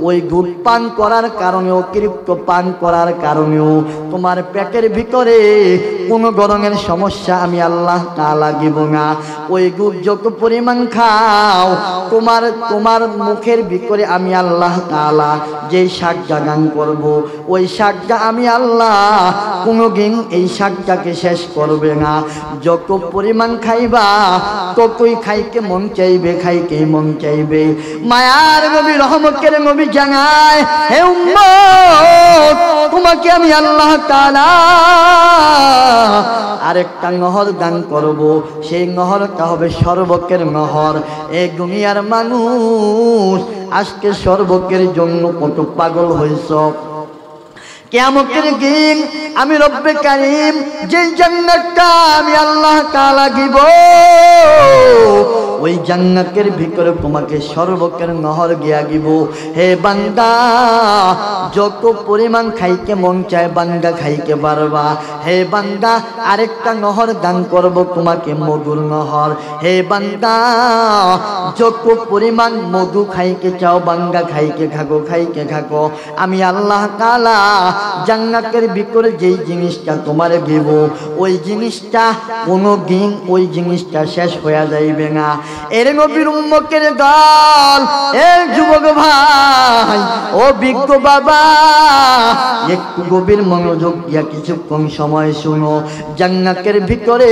ওই দুধ পান করার কারণে, অতিরিক্ত পান করার কারণেও তোমার পেটের ভিতরে কোনো ধরনের সমস্যা আমি আল্লাহ তাআলা দিব না। ওই দুধ যত পরিমাণ খাও, তোমার মুখের ভিতরে আমি আল্লাহ তাআলা যেই শাকটা দান করব, ওই শাকটা আমি আল্লাহ কোনোদিন এই শাকটাকে শেষ করবে না। যত পরিমাণ খাইবা ততই খাইতে মন চাইবে, খাইতে মন চাইবে। মায়ার নবী, রহমতের নবী জানায়, হে উম্মত, তোমাকে আমি আল্লাহ তাআলা আরেকটা নহর দান করব। সেই নহরটা হবে সর্বকের নহর। এই দুনিয়ার মানুষ আজকে সর্বকের জন্য কত পাগল হইছ। কিয়ামতের দিন আমি রব্বে কারীম যেই জান্নাতটা আমি আল্লাহ তাআলা দিব, ওই জান্নাতের ভিতরে তোমাকে সর্বকের নহর গিয়া দিব। হে বান্দা, যত পরিমাণ খাইতে মন চায় বান্দা খাইতে পারবা। হে বান্দা, আরেকটা নহর দান করব তোমাকে, মধুর নহর। হে বান্দা, যত পরিমাণ মধু খাইতে চাও বান্দা খাইতে থাকো, খাইতে থাকো। আমি আল্লাহ তাআলা জান্নাতের ভিতরে যেই জিনিসটা তোমারে দেব, ওই জিনিসটা কোনোদিন ওই জিনিসটা শেষ হয়ে যাইবে না। এর নবীর উম্মতের দল, এ যুবক ভাই, ও বিজ্ঞ বাবা, একটু গভীর মনোযোগ দিয়া কিছুক্ষণ সময় শুনো। জান্নাতের ভিতরে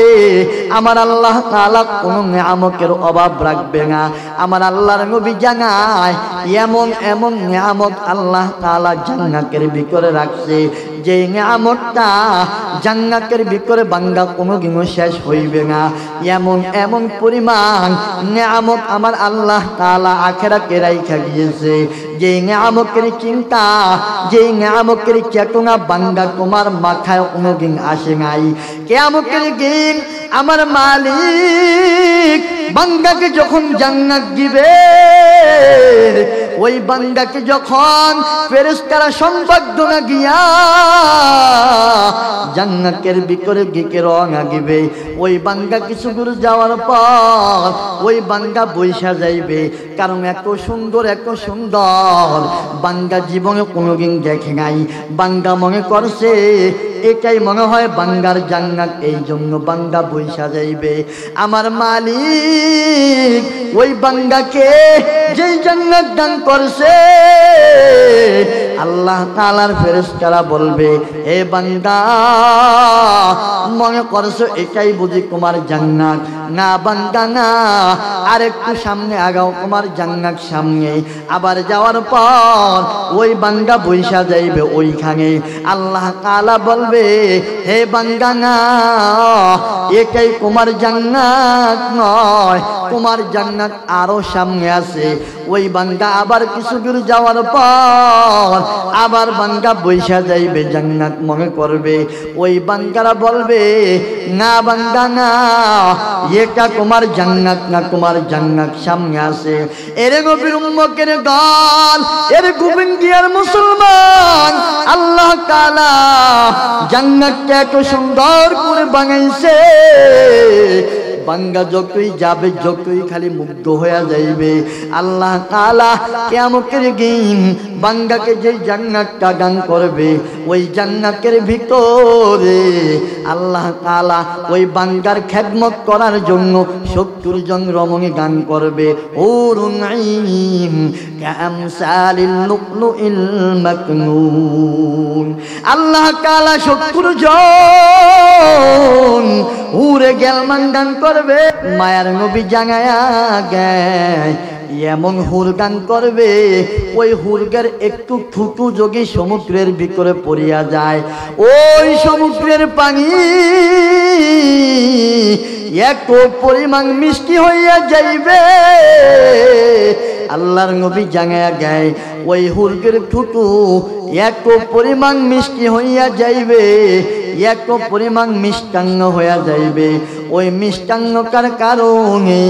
আমার আল্লাহ তাআলা কোনো নিয়ামতের অভাব রাখবে না। আমার আল্লাহর নবী জানায়, এমন এমন নিয়ামত আল্লাহ তাআলা জান্নাতের ভিতরে রাখছে, যে নিয়ামতটা জান্নাতের ভিতরে বান্দা কোনোদিনও শেষ হইবে না। এমন এমন পরিমাণ নিয়ামত আমার আল্লাহ তাআলা আখিরাতে রাইখা দিয়েছে, যে নিয়ামতের চিন্তা, যে নিয়ামতের চেতনা বান্দা তোমার মাথায় কোনোদিন আসে নাই। কিয়ামতের দিন আমার মালিক বান্দাকে যখন জান্নাত দিবে, ওই বান্দাকে যখন ফেরেশতারা সংবর্ধনা গিয়া জান্নাতের ভিতরে গিকে রওনা দিবে, ওই বান্দা কিছু দূর যাওয়ার পর ওই বান্দা বৈশা যাইবে। কারণ এত সুন্দর বান্দা জীবনে কোনোদিন দেখে নাই। বান্দা মনে করছে এটাই মনে হয় বান্দার জান্নাত, এই জন্য বান্দা বৈশা যাইবে। আমার মালিক ওই বান্দাকে যেই জান্নাত দান করছে, আল্লাহ তাআলার ফেরেশতারা বলবে, এ বান্দা মনে করছো এটাই বুঝি তোমার জান্নাত? না বান্দা না, আরেকটু সামনে আগাও, তোমার জান্নাত সামনে। আবার যাওয়ার পর ওই বান্দা বৈশা যাইবে ওইখানে। আল্লাহ তাআলা বলবে, হে বান্দা না, এটাই তোমার জান্নাত নয়, তোমার জান্নাত আরো সামনে আছে। ওই বান্দা আবার কিছু দূর যাওয়ার পর আবার বান্দা বৈশা যাইবে, জান্নাত মনে করবে। ওই বান্দারা বলবে, না বান্দা না, এটা তোমার জান্নাত না, তোমার জান্নাত সামনে আছে। এর গভীর উম্মতের দল, এর গোবিন্দিয়ার মুসলমান, আল্লাহ তাআলা জান্নাতকে এত সুন্দর করে বানাইছে, বান্দা যতই যাবে যতই খালি মুগ্ধ হয়ে যাইবে। আল্লাহ তাআলা কিয়ামতের দিন বান্দাকে যে জান্নাতটা দান করবে, ওই জান্নাতের ভিতরে আল্লাহ তাআলা ওই বান্দার খেদমত করার জন্য 70 জন রমণী দান করবে। হুরুন আইন কামসালিল লুকলুইল মাকনুন। আল্লাহ তাআলা 70 জন হুরে গেলমান দান করবে। মায়ার নবী জানায়া গায় এমন হুর দান করবে, ওই হুরগের একটু থুতু যোগে সমুদ্রের ভিতরে পড়িয়া যায়, ওই সমুদ্রের পানি এত পরিমাণ মিষ্টি হইয়া যাইবে। আল্লাহর নবী জানায়া গায় ওই হুরগের থুতু এত পরিমাণ মিষ্টি হইয়া যাইবে, এত পরিমাণ মিষ্টান্ন হইয়া যাইবে। ওই মিষ্টান্নকার কারণে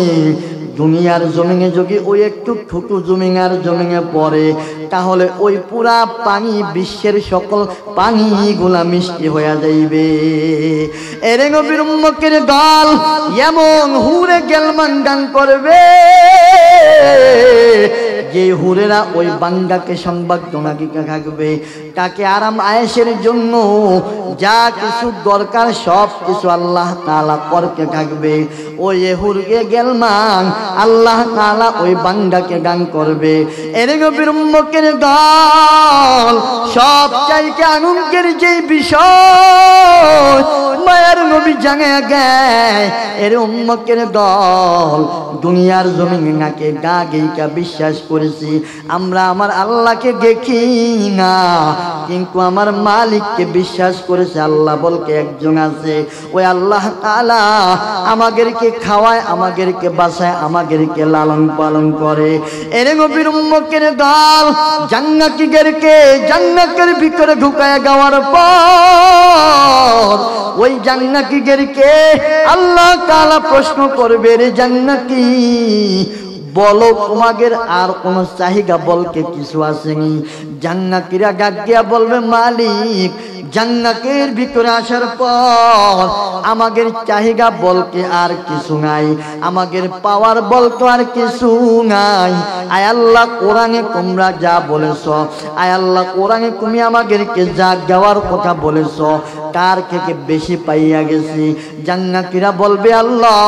দুনিয়ার জমিনে যদি ওই একটু থুতু জমিনার জমিনে পড়ে, তাহলে ওই পুরা পানি, বিশ্বের সকল পানিগুলা মিষ্টি হইয়া যাইবে। এরে নবীর উম্মতের দল এমন হুরে গেলমান দান করবে, যে হুরেরা ওই বান্দাকে সংবর্ধনা দিতে থাকবে, তাকে আরাম আয়েশের জন্য যা কিছু দরকার সব কিছু আল্লাহ তাআলা করতে থাকবে। ওই হুরগে গেলমান আল্লাহ তাআলা ওই বান্দাকে দান করবে। এর নবীর উম্মতের দল সব চাইতে আনন্দের যে বিষয় মায়ার নবী জানায়া গায়, এর উম্মতের দল দুনিয়ার জমিনে নাকে গা গেইকা বিশ্বাস করেছি আমরা আমার আল্লাহকে দেখি না, কিন্তু আমার মালিককে বিশ্বাস করেছে। আল্লাহ বলতে একজন আছে, ওই আল্লাহ তাআলা আমাদেরকে খাওয়ায়, আমাদেরকে বাঁচায়, আমাদেরকে লালন পালন করে। এর নবীর উম্মতের দল জান্নাতীদেরকে জান্নাতের ভিতরে ঢুকায় যাওয়ার পর ওই জান্নাতীদেরকে আল্লাহ তাআলা প্রশ্ন করবে, রে জান্নাতী বলো তোমাদের আর কোন চাহিদা বলকে কিছু আসেনি? জান্নাতীরা ডাক দিয়া বলবে, মালিক জান্নাতের ভিতরে আসার পর আমাদের চাহিদা বলকে আর কিছু নাই, আমাদের পাওয়ার বলতো আর কিছু নাই। আয় আল্লাহ কোরআনে তোমরা যা বলেছ, আয় আল্লাহ কোরআনে তুমি আমাদেরকে যা দেওয়ার কথা বলেছ তার থেকে বেশি পাইয়া গেছি। জান্নাতীরা বলবে, আল্লাহ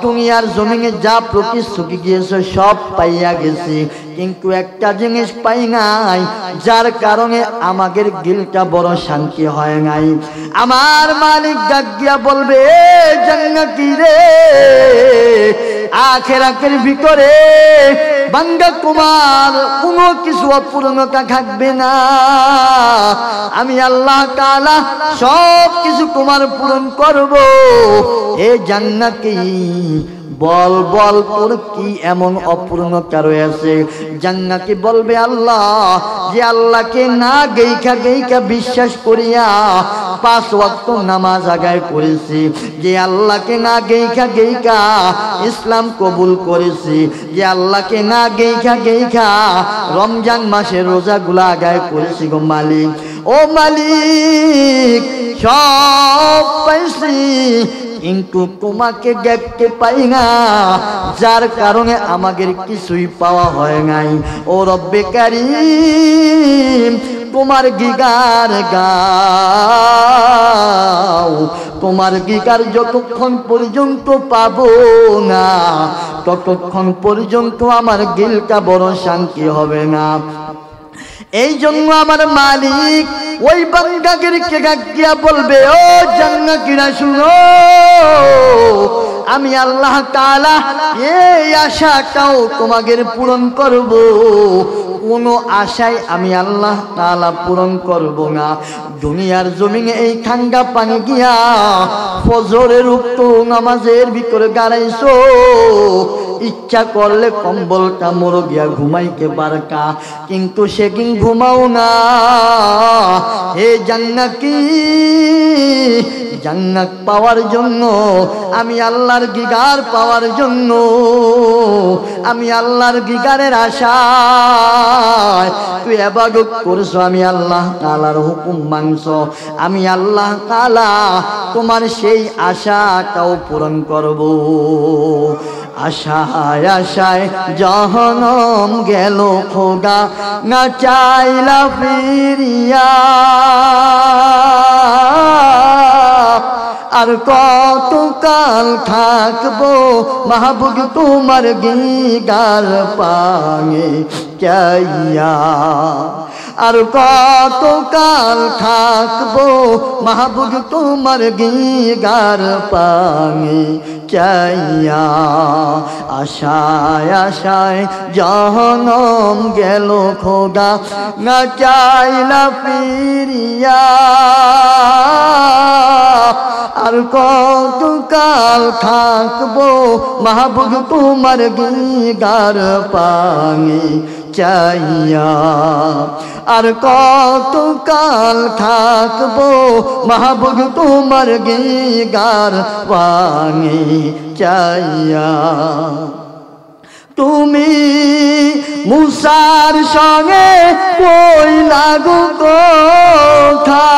দুনিয়ার জমিনে যা প্রতিশ্রুতি দিয়েছো সব পাইয়া গেছি, কিন্তু একটা জিনিস পাই নাই, যার কারণে আমাদের দিলটা বড় শান্তি হয় নাই। আমার মালিক ডাক দিয়া বলবে, জান্নাতী রে, আখিরাতের ভিতরে বান্দা তোমার কোনো কিছু অপূর্ণতা থাকবে না, আমি আল্লাহ তাআলা সব কিছু তোমার পূরণ করব। এ জান্নাতী বল বল তোর কি এমন অপূর্ণতা রয়েছে? জান্নাতি বলবে আল্লাহ, যে আল্লাহকে না গেইখা গেইখা বিশ্বাস করিয়া 5 ওয়াক্ত নামাজ আদায় করেছি, যে আল্লাহকে না গেইখা গেইখা ইসলাম কবুল করেছি, যে আল্লাহকে না গেইখা গেইখা রমজান মাসের রোজাগুলো আদায় করেছি গো মালিক। ও মালিক, সব পাইছি কিন্তু তোমাকে দেখতে পাই না, যার কারণে আমাদের কিছুই পাওয়া হয় নাই। ও রব্বে কারীম, তোমার গিগার গাও, তোমার গিগার যতক্ষণ পর্যন্ত পাবো না ততক্ষণ পর্যন্ত আমার দিলটা বড় শান্তি হবে না। এই জন্য আমার মালিক ওই বান্দাদেরকে ডাকিয়া বলবে, ও জান্নাতীরা শুনো, আমি আল্লাহ তাআলা এই আশাটাও তোমাদের পূরণ করব। কোনো আশায় আমি আল্লাহ তাআলা পূরণ করব না। দুনিয়ার জমিনে এই ঠান্ডা পানি গিয়া ফজরের উক্ত নামাজের ভিতরে দাঁড়াইছো, ইচ্ছা করলে কম্বলটা মোড় গিয়া ঘুমাইতে পারকা, কিন্তু সেদিন ঘুমাও না। হে জান্নাতি, জান্নাত পাওয়ার জন্য, আমি আল্লাহর দিদার পাওয়ার জন্য, আমি আল্লাহর দিদারের আশায় তুই ইবাদত করছো, আমি আল্লাহ তাআলার হুকুম মানছো, আমি আল্লাহ তাআলা তোমার সেই আশাটাও পূরণ করব। আশায় আশায় জাহান্নাম গেল খোদা, না চাইলা ফিরিয়া, আর কতকাল থাকবো মাহবুব তোমার দিদার পানে চাইয়া, আর কতকাল থাকবো মাহবুব তোমার দিদার পানে চাইয়া। আশায় আশায় জাহান্নাম গেল খোদা, না চাইলা ফিরিয়া, আর কতকাল থাকবো মাহবুব তোমার দিদার পানে চাইয়া, আর কতকাল থাকবো মাহবুব তোমার দিদার পানে চাইয়া। তুমি মুসার সঙ্গে কইলা গো কথা,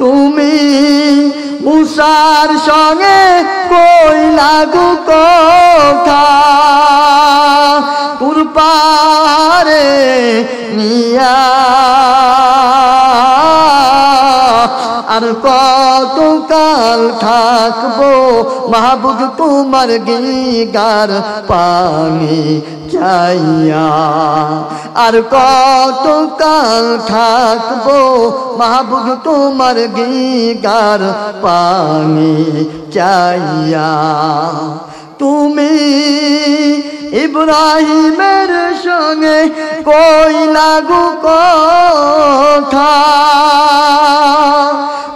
তুমি মুসার সঙ্গে কইলা গো কথা, পুর পারে নিয়া, আর কতকাল থাকবো মাহবুব তোমার দিদার পানে চাইয়া, আর কতকাল থাকবো মাহবুব তোমার দিদার পানে চাইয়া। তুমি ইব্রাহিমের সঙ্গে কইলা গো কথা,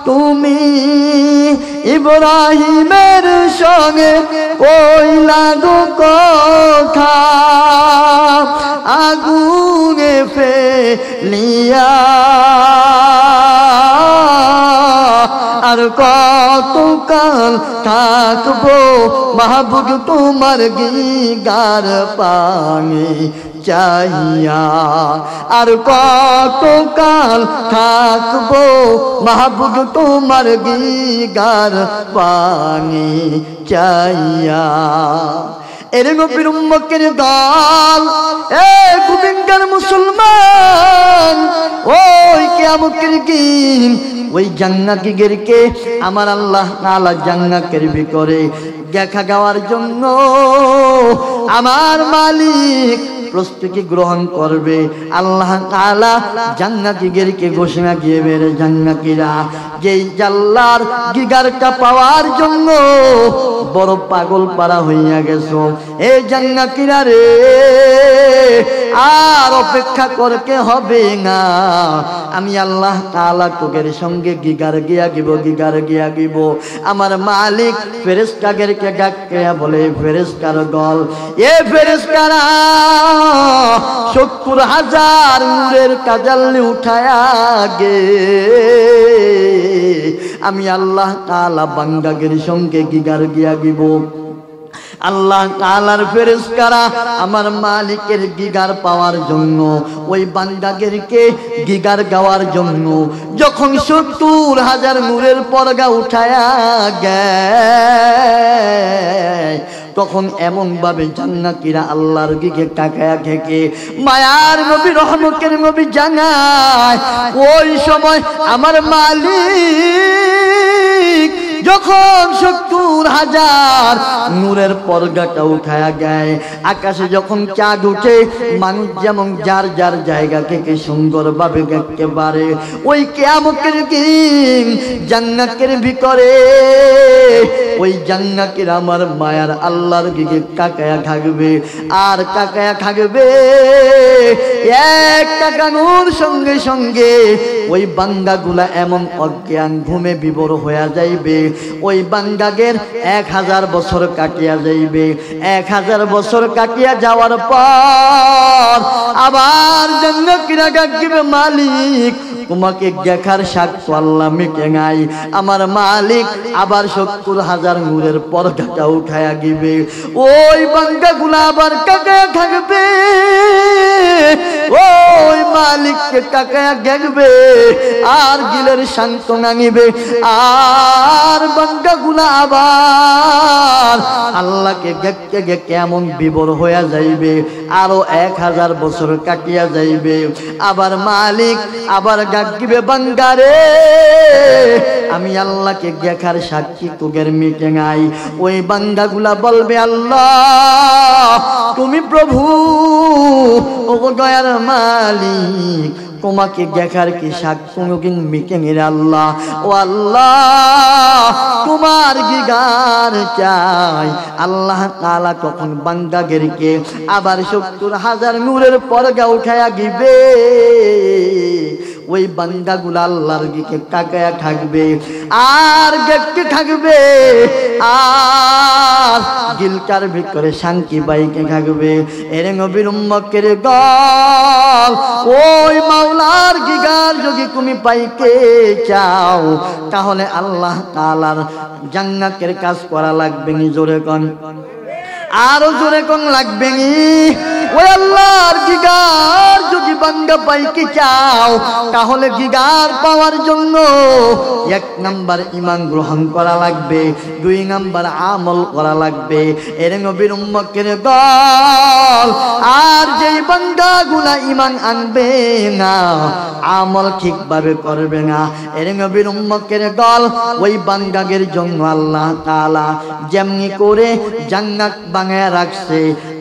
তুমি ইব্রাহিমের সঙ্গে কইলা গো কথা, আগুনে ফেলিয়া, আর কতকাল থাকবো মাহবুব তোমার দিদার পানে চাইয়া, আর কতকাল থাকবো মাহবুব তোমার দিদার পানে চাইয়া। এর নবীর উম্মতের দল, এ গোবিন্দার মুসলমান, ওই কিয়ামতের দিন ওই জান্নাতীদেরকে আমার আল্লাহ তাআলা জান্নাতের ভিতরে দেখা দেওয়ার জন্য আমার মালিক প্রস্তুতি গ্রহণ করবে। আল্লাহ তাআলা জান্নাতীদেরকে ঘোষণা দিবে, রে জান্নাতীরা, যেই আল্লাহর দিদারটা পাওয়ার জন্য বড় পাগল পারা হইয়া গেছো, এই জান্নাতীরা রে, আর অপেক্ষা করতে হবে না। আমি আল্লাহ তাআলা তোদের সঙ্গে গিগার গিয়া গিব। আমার মালিক ফেরেশতাদেরকে ডাকে বলে, ফেরেশতার দল, এ ফেরেশতারা ৭০,০০০ নূরের তাজাল্লি উঠায়া গে। আমি আল্লাহ তাআলা বান্দাদের সঙ্গে গিগার গিয়া গিব। আল্লাহ তাআলার ফেরেশতারা আমার মালিকের গিগার পাওয়ার জন্য, ওই বান্দাদেরকে গিগার গাওয়ার জন্য যখন ৭০,০০০ নূরের পর্দা উঠায়া গে, তখন এমন ভাবে জান্নাতীরা আল্লাহর দিকে তাকায়া থেকে মায়ার নবী রহমতের নবী জানায়, ওই সময় আমার মালিক যখন ৭০,০০০ নূরের পর্দাটা উঠায়া যায়, আকাশে যখন চাঁদ উঠে, মানুষ যেমন যার যার জায়গা থেকে সুন্দরভাবে দেখতে পারে, ওই কিয়ামতের দিন জান্নাতের ভিতরে ওই জান্নাতের আমার মায়ার আল্লাহর দিকে তাকায়া থাকবে আর তাকায়া থাকবে। এক তাকানোর সঙ্গে সঙ্গে ওই বান্দাগুলা এমন অজ্ঞান ঘুমে বিভোর হয়ে যাইবে, ওই বান্দাদের ১,০০০ বছর কাটিয়া যাইবে। ১,০০০ বছর কাটিয়া যাওয়ার পর আবার জান্নাতীরা ডাকবে, মালিক তোমাকে দেখার সাক্ষ্য আল্লাহ মিটে নাই। আমার মালিক আবার ৭০,০০০ নূরের পর্দাটা উঠায়া দিবে, ওই বান্দাগুলা আবার কাকায়া থাকবে, ওই মালিককে কাকায়া দেখবে আর গিলের সান্ত্বনা নিবে। আর বান্দাগুলা আবার আল্লাহকে দেখতে গে কেমন বিভোর হইয়া যাইবে, আরো ১,০০০ বছর কাটিয়া যাইবে। আবার মালিক আবার ডাক দিবে, বান্দারে আমি আল্লাহকে দেখার সাক্ষী তোদের মিটে নাই। ওই বান্দাগুলা বলবে, আল্লাহ তুমি প্রভু, ও দয়ার মালিক, তোমাকে দেখার কি সাক্ষ্য মিটে নিরে আল্লাহ, ও আল্লাহ তোমার গিগার চাই। আল্লাহ তাআলা তখন বান্দাদেরকে আবার ৭০,০০০ নূরের পর্দা উঠায়া দিবে। ওই বান্দাগুলা আল্লাহর দিকে তাকায়া থাকবে আর দেখতে থাকবে, আর দিলটার ভিতরে শান্তি পাইতে থাকবে। এর নবীর উম্মতের দল, ওই মাওলার গিগার যদি তুমি পাইতে চাও, তাহলে আল্লাহ তাআলার জান্নাতের কাজ করা লাগবে নি। জোরে কোন, আরো জোরে কোন লাগবে নি। ওই আল্লাহর গিগার যদি বান্দা পাইতে চাও, তাহলে গিগার পাওয়ার জন্য ১ নাম্বার ঈমান গ্রহণ করা লাগবে, ২ নাম্বার আমল করা লাগবে। এর নবীর উম্মতের দল, আর যেই বান্দাগুলা ঈমান আনবে না, আমল ঠিকভাবে করবে না, এর নবীর উম্মতের দল, ওই বান্দাদের জন্য আল্লাহ তাআলা যেমনি করে জান্নাত বানায়া রাখছে,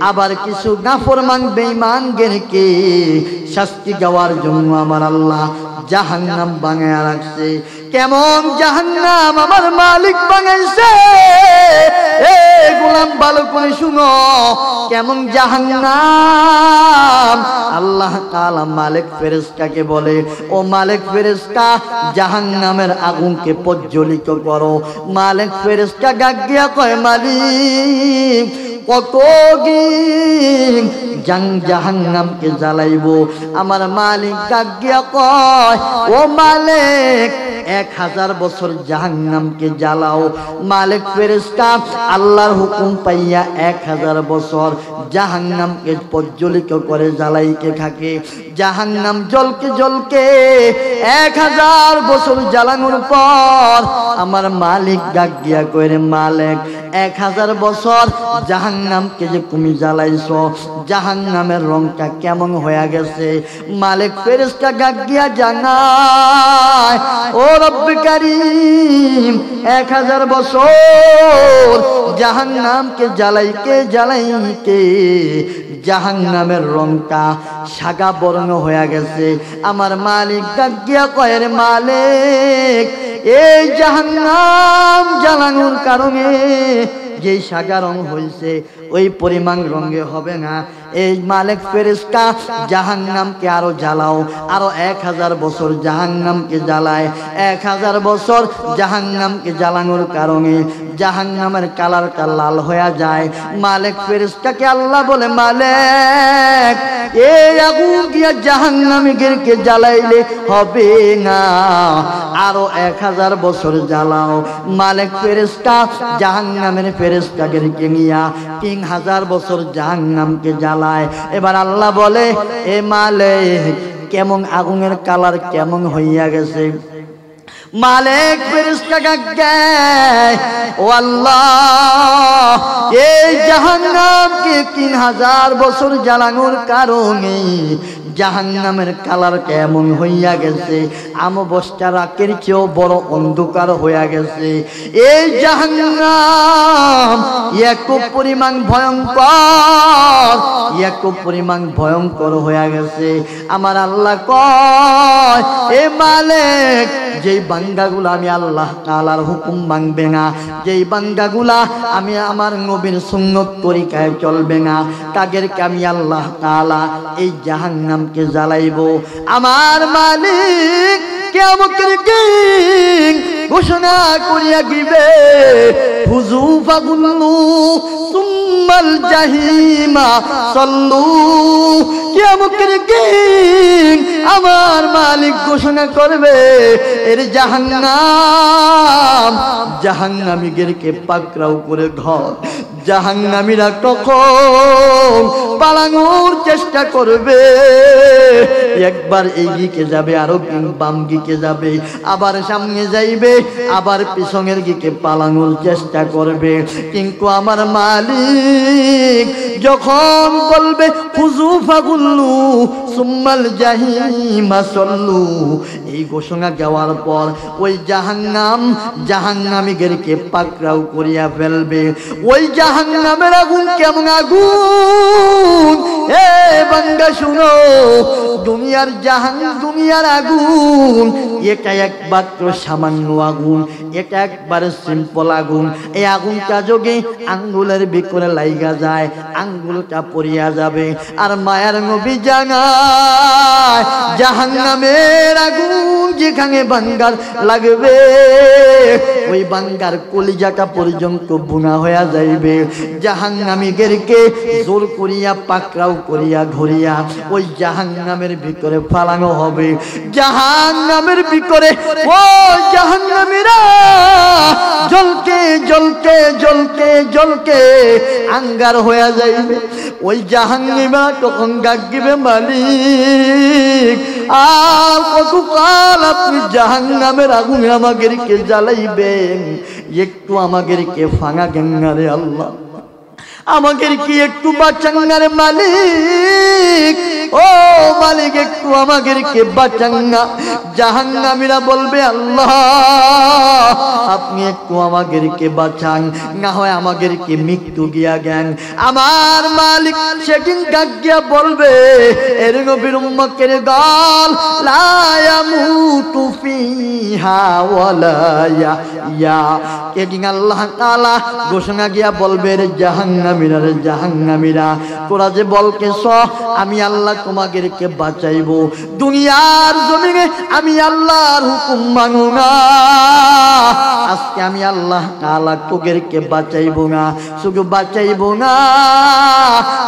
আবার কিছু নাফরমান বেঈমানদেরকে শাস্তি দেওয়ার জন্য আমার আল্লাহ জাহান্নাম বানায়া রাখছে। কেমন জাহান্নাম আমার মালিক বানাইছে, এ গোলাম ভালো করে শুনো, কেমন জাহান্নাম। আল্লাহ তাআলা মালিক ফেরেশতাকে বলে, ও মালিক ফেরেশতা, জাহান্নামের আগুনকে প্রজ্বলিত করো। মালিক ফেরেশতা ডাক দিয়া কয়, মালিক কতদিন জাহান্নামকে জ্বালাইব? আমার মালিক ডাক দিয়া কয়, ও মালিক ১,০০০ বছর জাহান্নামকে জ্বালাও। মালিক ফেরেশতা আল্লাহর হুকুম পাইয়া ১,০০০ বছর জাহান্নামকে প্রজ্বলিত করে জ্বালাইতে থাকে। জাহান্নাম জলকে জলকে ১,০০০ বছর জ্বালানোর পর আমার মালিক ডাক দিয়া কয়, মালিক ১,০০০ বছর জাহান্নামকে যে তুমি জ্বালাইছো, জাহান্নামের রংটা কেমন হয়ে গেছে? মালিক ফেরেশতা ডাক দিয়া জানায়, ও রব্বে কারীম, ১,০০০ বছর জাহান্নামকে জ্বালাইতে জ্বালাইতে জাহান্নামের রংটা সাদা বর্ণ হয়ে গেছে। আমার মালিক ডাক দিয়া কয়, মালিক এই জাহান্নাম জ্বালানোর কারণে যেই সাদা রং হয়েছে ওই পরিমাণ রঙে হবে না। এই মালিক ফেরেশতা জাহান্নামকে আরো জ্বালাও, আরো 1000 বছর জাহান্নামকে জ্বালায়। 1000 বছর জাহান্নামকে জ্বালানোর কারণে জাহান্নামের কালারটা লাল হয়ে যায়। মালিক ফেরেশতাকে আল্লাহ বলে, মালিক এই আগুন দিয়া জাহান্নামীদেরকে জ্বালাইলে হবে না, আরো 1000 বছর জ্বালাও। মালিক ফেরেশতা জাহান্নামের ফেরেশতাদেরকে নিয়া 3000 বছর জাহান্নামকে জ্বালায়। এবার আল্লাহ বলে, এ মালিক কেমন আগুনের কালার কেমন হইয়া গেছে। মালিক ফেরেশতাকে গায়, ও আল্লাহ এই জাহান্নামকে 3000 বছর জ্বালানোর কারণে জাহান্নামের কালার কেমন হইয়া গেছে, আমবস্তা রাতের চেয়েও বড় অন্ধকার হইয়া গেছে। এই জাহান্নাম এত পরিমাণ ভয়ঙ্কর, এত পরিমাণ ভয়ঙ্কর হইয়া গেছে। আমার আল্লাহ কয়, এ মালিক যেই বান্দাগুলা আমি আল্লাহ তাআলার হুকুম মানবে না, যেই বান্দাগুলা আমি আমার নবীর সুন্নত তরিকায় চলবে না, তাদেরকে আমি আল্লাহ তাআলা এই জাহান্নামকে জ্বালাইব। আমার মালিক কিয়ামতের দিন ঘোষণা করিয়া দিবে, ফুজু ফাগুল্লু সুম্মাল জাহিমা সল্লু। কিয়ামতের দিন আমার মালিক ঘোষণা করবে, এর জাহান্নাম জাহান্নামীদেরকে পাকড়াও করে ঘর। জাহান্নামীরা তখন পালানোর চেষ্টা করবে, একবার এই দিকে যাবে, আরো বাম দিকে যাবে, আবার সামনে যাইবে, আবার পিছনের দিকে পালানোর চেষ্টা করবে। কিন্তু আমার মালিক যখন বলবে ফুজু ফাগুল্লু সুম্মাল জাহিমা সল্লু, এই ঘোষণা দেওয়ার পর ওই জাহান্নাম জাহান্নামীদেরকে পাকড়াও করিয়া ফেলবে। ওই জাহান্নামের আগুন কেমন আগুন, এ বান্দা শুনো, দুনিয়ার দুনিয়ার আগুন এটা একমাত্র সামান্য আগুন, এটা একবারে সিম্পল আগুন। এই আগুনটা যোগে আঙ্গুলের ভিতরে লাইগা যায়, আঙ্গুলটা পড়িয়া যাবে। আর মায়ার নবী জানায়, জাহান্নামের আগুন যেখানে বান্দার লাগবে, ওই বান্দার কলিজাটা পর্যন্ত বুনা হইয়া যাইবে। জাহান্নামীদেরকে জোর করিয়া পাকড়াও করিয়া ঘুরিয়া ওই জাহান্নামের ভিতরে ফালানো হবে। জাহান্নামের ভিতরে ও জাহান্নামীরা জ্বলকে জ্বলকে জ্বলকে জ্বলকে আঙ্গার হইয়া যাইবে। ওই জাহান্নামীরা তখন ডাক দিবে, মালিক আর কতকাল আপনি জাহান্নামের আগুনে আমাদেরকে জ্বালাইবেন, একটু আমাদেরকে ফাঙা গেঙ্গারে আল্লাহ, আমাদেরকে একটু বাঁচান না রে মালিক, ও মালিক একটু আমাদেরকে বাঁচান না। জাহান্নামীরা বলবে, আল্লাহ আপনি একটু আমাদেরকে বাঁচান, না হয় আমাদেরকে মৃত্যু গিয়া জ্ঞান। আমার মালিক সেদিন ডাক গিয়া বলবে, এর নবীর উম্মতের দল লা ইয়ামুতু ফিহা ওয়ালা ইয়াহইয়া। এদিন আল্লাহ তাআলা ঘোষণা গিয়া বলবে, রে জাহান্নামীরা, রে জাহান্নামীরা, তোরা যে বলকেছ আমি আল্লাহ তোমাদেরকে বাঁচাইব, দুনিয়ার জমিনে আমি আল্লাহর হুকুম মানো না, আজকে আমি আল্লাহ তাআলা তোদেরকে বাঁচাইব না। শুধু বাঁচাইব না,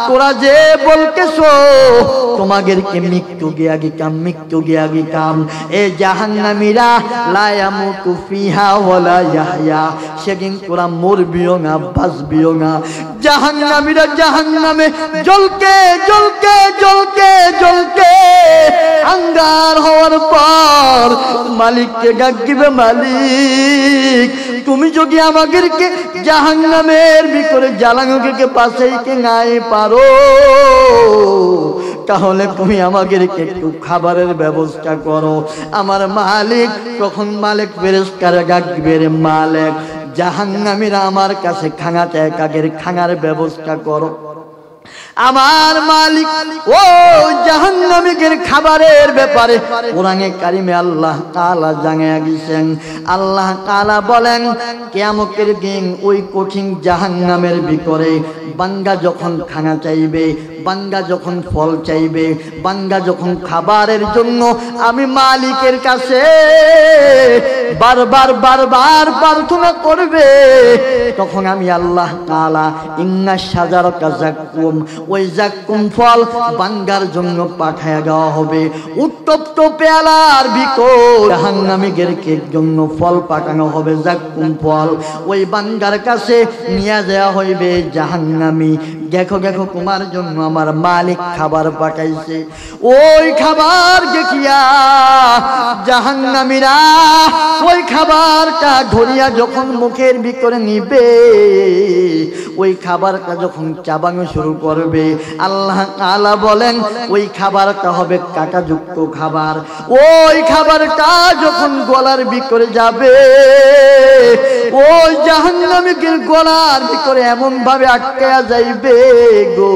তোরা যে বলতেছ তোমাদেরকে মৃত্যু গিয়া গিকাম, মৃত্যু গিয়া গিকাম। এ জাহান্নামীরা লা ইয়ামুতু ফিহা ওয়ালা ইয়াহইয়া, সেদিন তোরা মরবিও না, বাঁচবিও না। জাহান্নামীরা জাহান্নামে জ্বলকে জ্বলকে জ্বলকে জ্বলকে আঙ্গার হওয়ার পর মালিককে ডাক দিবে, মালিক তুমি যদি আমাদেরকে জাহান্নামের ভিতরে জ্বালানোকে বাঁচাইতে নাই পারো, তাহলে তুমি আমাদেরকে একটু খাবারের ব্যবস্থা করো। আমার মালিক তখন মালিক ফেরেশতারে ডাক দিবে, রে মালিক জাহান্নামীরা আমার কাছে খানা চায়, কাগের খানার ব্যবস্থা করো। আমার মালিক ও জাহান্নামীদের খাবারের ব্যাপারে কোরআনে কারিমে আল্লাহ তাআলা জানিয়ে দিয়েছেন। আল্লাহ তাআলা বলেন, কিয়ামতের দিন ওই কঠিন জাহান্নামের ভিতরে বান্দা যখন খানা চাইবে, বান্দা যখন ফল চাইবে, বান্দা যখন খাবারের জন্য আমি মালিকের কাছে বারবার বারবার প্রার্থনা করবে, তখন আমি আল্লাহ তাআলা ইন্না শাজারাতা যাক্কুম, ওই যাক্কুম ফল বান্দার জন্য পাঠায়া দেওয়া হবে। উত্তপ্ত পেয়ালার ভিতর জাহান্নামীদের জন্য ফল পাঠানো হবে, যাক্কুম ফল ওই বান্দার কাছে নিয়ে যাওয়া হইবে। জাহান্নামী দেখো দেখো তোমার জন্য আমার মালিক খাবার পাঠাইছে। ওই খাবার দেখিয়া জাহান্নামীরা ওই খাবারটা ধরিয়া যখন মুখের ভিতরে নিবে, ওই খাবারটা যখন চাবানো শুরু করবে, আল্লাহ তাআলা বলেন ওই খাবারটা হবে কাঁটাযুক্ত খাবার। ওই খাবারটা যখন গলার ভিতরে যাবে, ওই জাহান্নামীদের গলার ভিতরে এমন ভাবে আটকায়া যাইবে গো,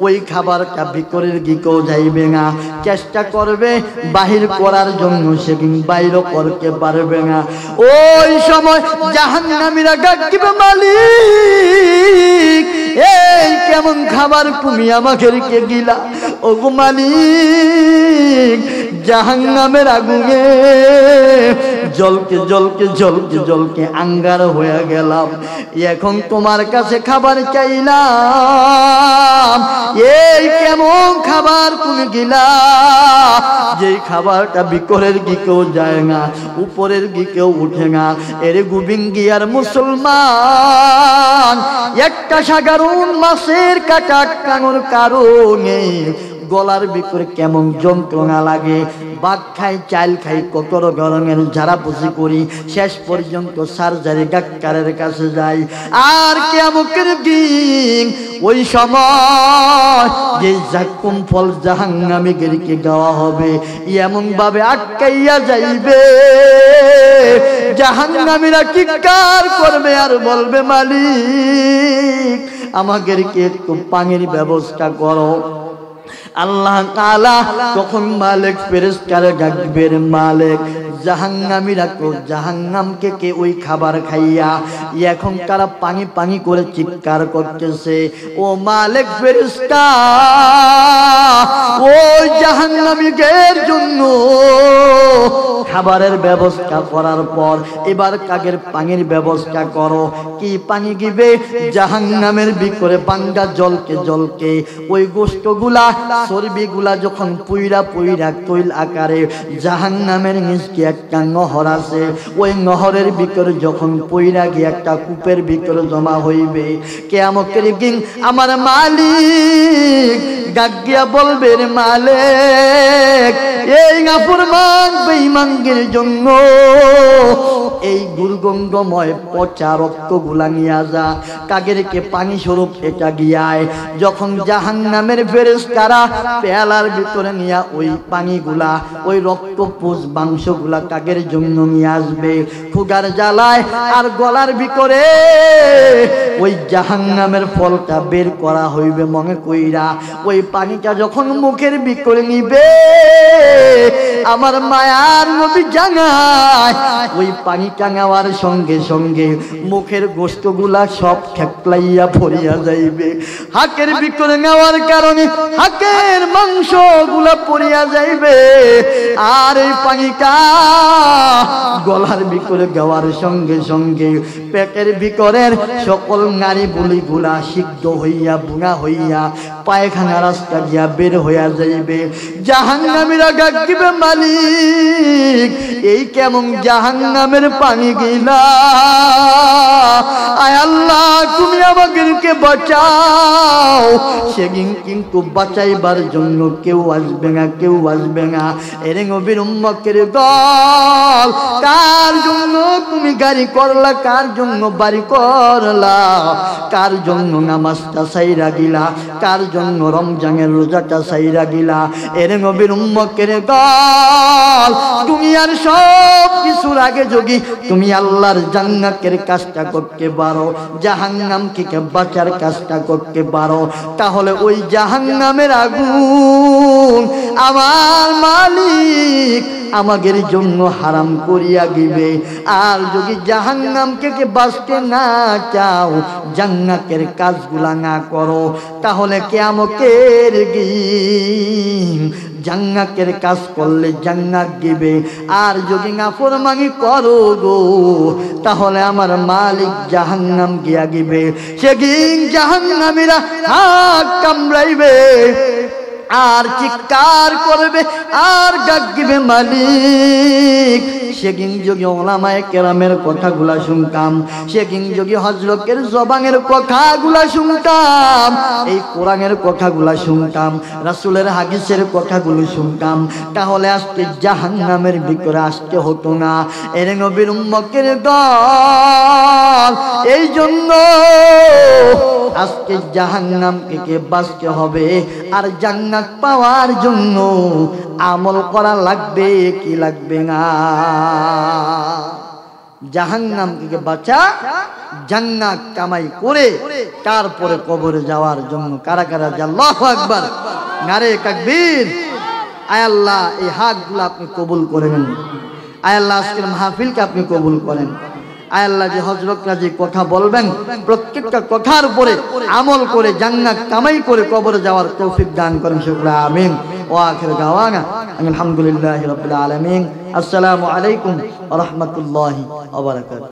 ওই খাবারটা ভিতরের দিকেও যাইবে না। চেষ্টা করবে বাহির করার জন্য, সেদিন বাইরে করতে পারবে না। ওই সময় জাহান্নামীরা ডাকবে, মালিক এই কেমন খাবার তুমি আমাকে রেখে দিলা, ও গো মালিক জাহান্নামের আগুনে জলকে জলকে জলকে জলকে আঙ্গার হয়ে গেলাম, এখন তোমার কাছে খাবার চাইলাম, এই কেমন খাবার তুমি দিলা, যে খাবারটা ভিতরের দিকেও যায় না, উপরের দিকেও উঠে না। এর গোবিন্দিয়ার মুসলমান, একটা সাধারণ মাছের কাটা আটকানোর কারণে গলার ভিতরে কেমন যন্ত্রণা লাগে। ভাত খাই, চাল খাই, কত ধরনের ঝাড়াপুছি করি, শেষ পর্যন্ত সার্জারি ডাক্তারের কাছে যাই। আর কিয়ামতের দিন ওই সময় যে যাক্কুম ফল জাহান্নামীদেরকে দেওয়া হবে, এমন ভাবে আটকাইয়া যাইবে, জাহান্নামীরা চিৎকার করবে আর বলবে, মালিক আমাদেরকে একটু পানির ব্যবস্থা করো। আল্লাহ তাআলা তখন মালিক ফেরেশতারে ডাকবেন, মালিক জাহান্নামীরা তো জাহান্নামকে কে ওই খাবার খাইয়া এখন তারা পানি পানি করে চিৎকার করতেছে, ও মালিক ফেরেশতা ওই জাহান্নামীদের জন্য খাবারের ব্যবস্থা করার পর এবার কাগের পানির ব্যবস্থা করো। কি পানি দিবে? জাহান্নামের ভিতরে বান্দা জলকে জলকে ওই গোশতগুলা চর্বিগুলা যখন পুইরা পুইরা তৈল আকারে জাহান্নামের নিচে একটা নহর আছে, ওই নহরের ভিতরে যখন পুইরা গিয়ে একটা কূপের ভিতরে জমা হইবে, কিয়ামতের দিন আমার মালিক ডাক দিয়া বলবে, রে মালিক এই নাফরমান বেঈমানদের জন্য এই দুর্গন্ধময় পচা রক্তগুলা নিয়ে যা, কাগেরকে পানি স্বরূপ এটা গিয়ায়। যখন জাহান্নামের ফেরেশতারা পেয়ালার ভিতরে নিয়ে ওই পানিগুলা ওই রক্তপুষ মাংসগুলা কাগের জন্য নিয়ে আসবে, ক্ষুধার জ্বালায় আর গলার ভিতরে ওই জাহান্নামের ফলটা বের করা হইবে মনে কইরা, ওই পানিটা যখন মুখের ভিতরে নিবে, আমার মায়ার নবী জানায় ওই পানিটা নেওয়ার সঙ্গে সঙ্গে মুখের গোশতগুলা সব খেকলাইয়া ভরিয়া যাইবে। হাকের ভিতরে নেওয়ার কারণে হাকের মাংসগুলা পড়িয়া যাইবে, আর এই পানিটা গলার ভিতরে দেওয়ার সঙ্গে সঙ্গে পেটের ভিতরের সকল নারী বুলিগুলা সিদ্ধ হইয়া বুনা হইয়া পায়খানা রাস্তা দিয়া বের হইয়া যাইবে। জাহান্নামীরা ডাক দিবে, মালিক এই কেমন জাহান্নামের পানি গিলা, আয় আল্লাহ তুমি আমাদেরকে বাঁচাও। সেদিন কিন্তু বাঁচাইবার জন্য কেউ আসবে না, কেউ আসবে না। এর নবীর উম্মতের দল, কার জন্য তুমি গাড়ি করলা, কার জন্য বাড়ি করলা, কার জন্য নামাজটা সাইরা গিলা, কার জন্য রমজানের রোজাটা সাইরা গিলা। এর নবীর উম্মতের দল, দুনিয়ার সব কিছুর আগে যদি তুমি আল্লাহর জান্নাতের কাজটা করতে পারো, জাহান্নাম থেকে বাঁচার কাজটা করতে পারো, তাহলে ওই জাহান্নামের আগুন আমার মালিক আমাদের জন্য হারাম করিয়া দিবে। আর যদি জাহান্নাম থেকে বাঁচতে না চাও, জান্নাতের কাজগুলা না করো, তাহলে কিয়ামতের দিন জান্নাতের কাজ করলে জান্নাত দিবে। আর যদি নাফরমানি করো গো, তাহলে আমার মালিক জাহান্নাম গিয়া দিবে। সেদিন জাহান্নামীরা হাত কামড়াইবে আর চিৎকার করবে আর ডাক দিবে মালিক। সেদিন যোগী ওলামায়ে কেরামের কথাগুলা শুনতাম, সেদিন যোগী হযরতের জবানের কথাগুলা শুনতাম, এই কোরআনের কথাগুলা শুনতাম, রাসূলের হাদিসের কথাগুলো শুনতাম, তাহলে আজকে জাহান্নামের ভিতরে আসতে হতো না। এর নবীর উম্মতের দল, এই জন্য আজকে জাহান্নাম থেকে বাঁচতে হবে। আর জান্নাত পাওয়ার জন্য আমল করা লাগবে কি লাগবে না? জাহান্নাম থেকে বাঁচা, জান্নাত কামাই করে তারপরে কবরে যাওয়ার জন্য কারা কারা আল্লাহু আকবার, নারে তাকবীর। আয় আল্লাহ, এই হাতগুলো আপনি কবুল করে নেন। আয় আল্লাহ, আজকের মাহফিলকে আপনি কবুল করেন। আয় আল্লাহ, যে হযরতরা যে কথা বলবেন প্রত্যেকটা কথার উপরে আমল করে জান্নাত কামাই করে কবরে যাওয়ার তৌফিক দান করেন। শুকরা আমিন। ওয়া আখিরু দাওয়ানা আলহামদুলিল্লাহি রাব্বিল আলামিন। আসসালামু আলাইকুম ওয়া রাহমাতুল্লাহি ওয়া বারাকাতুহু।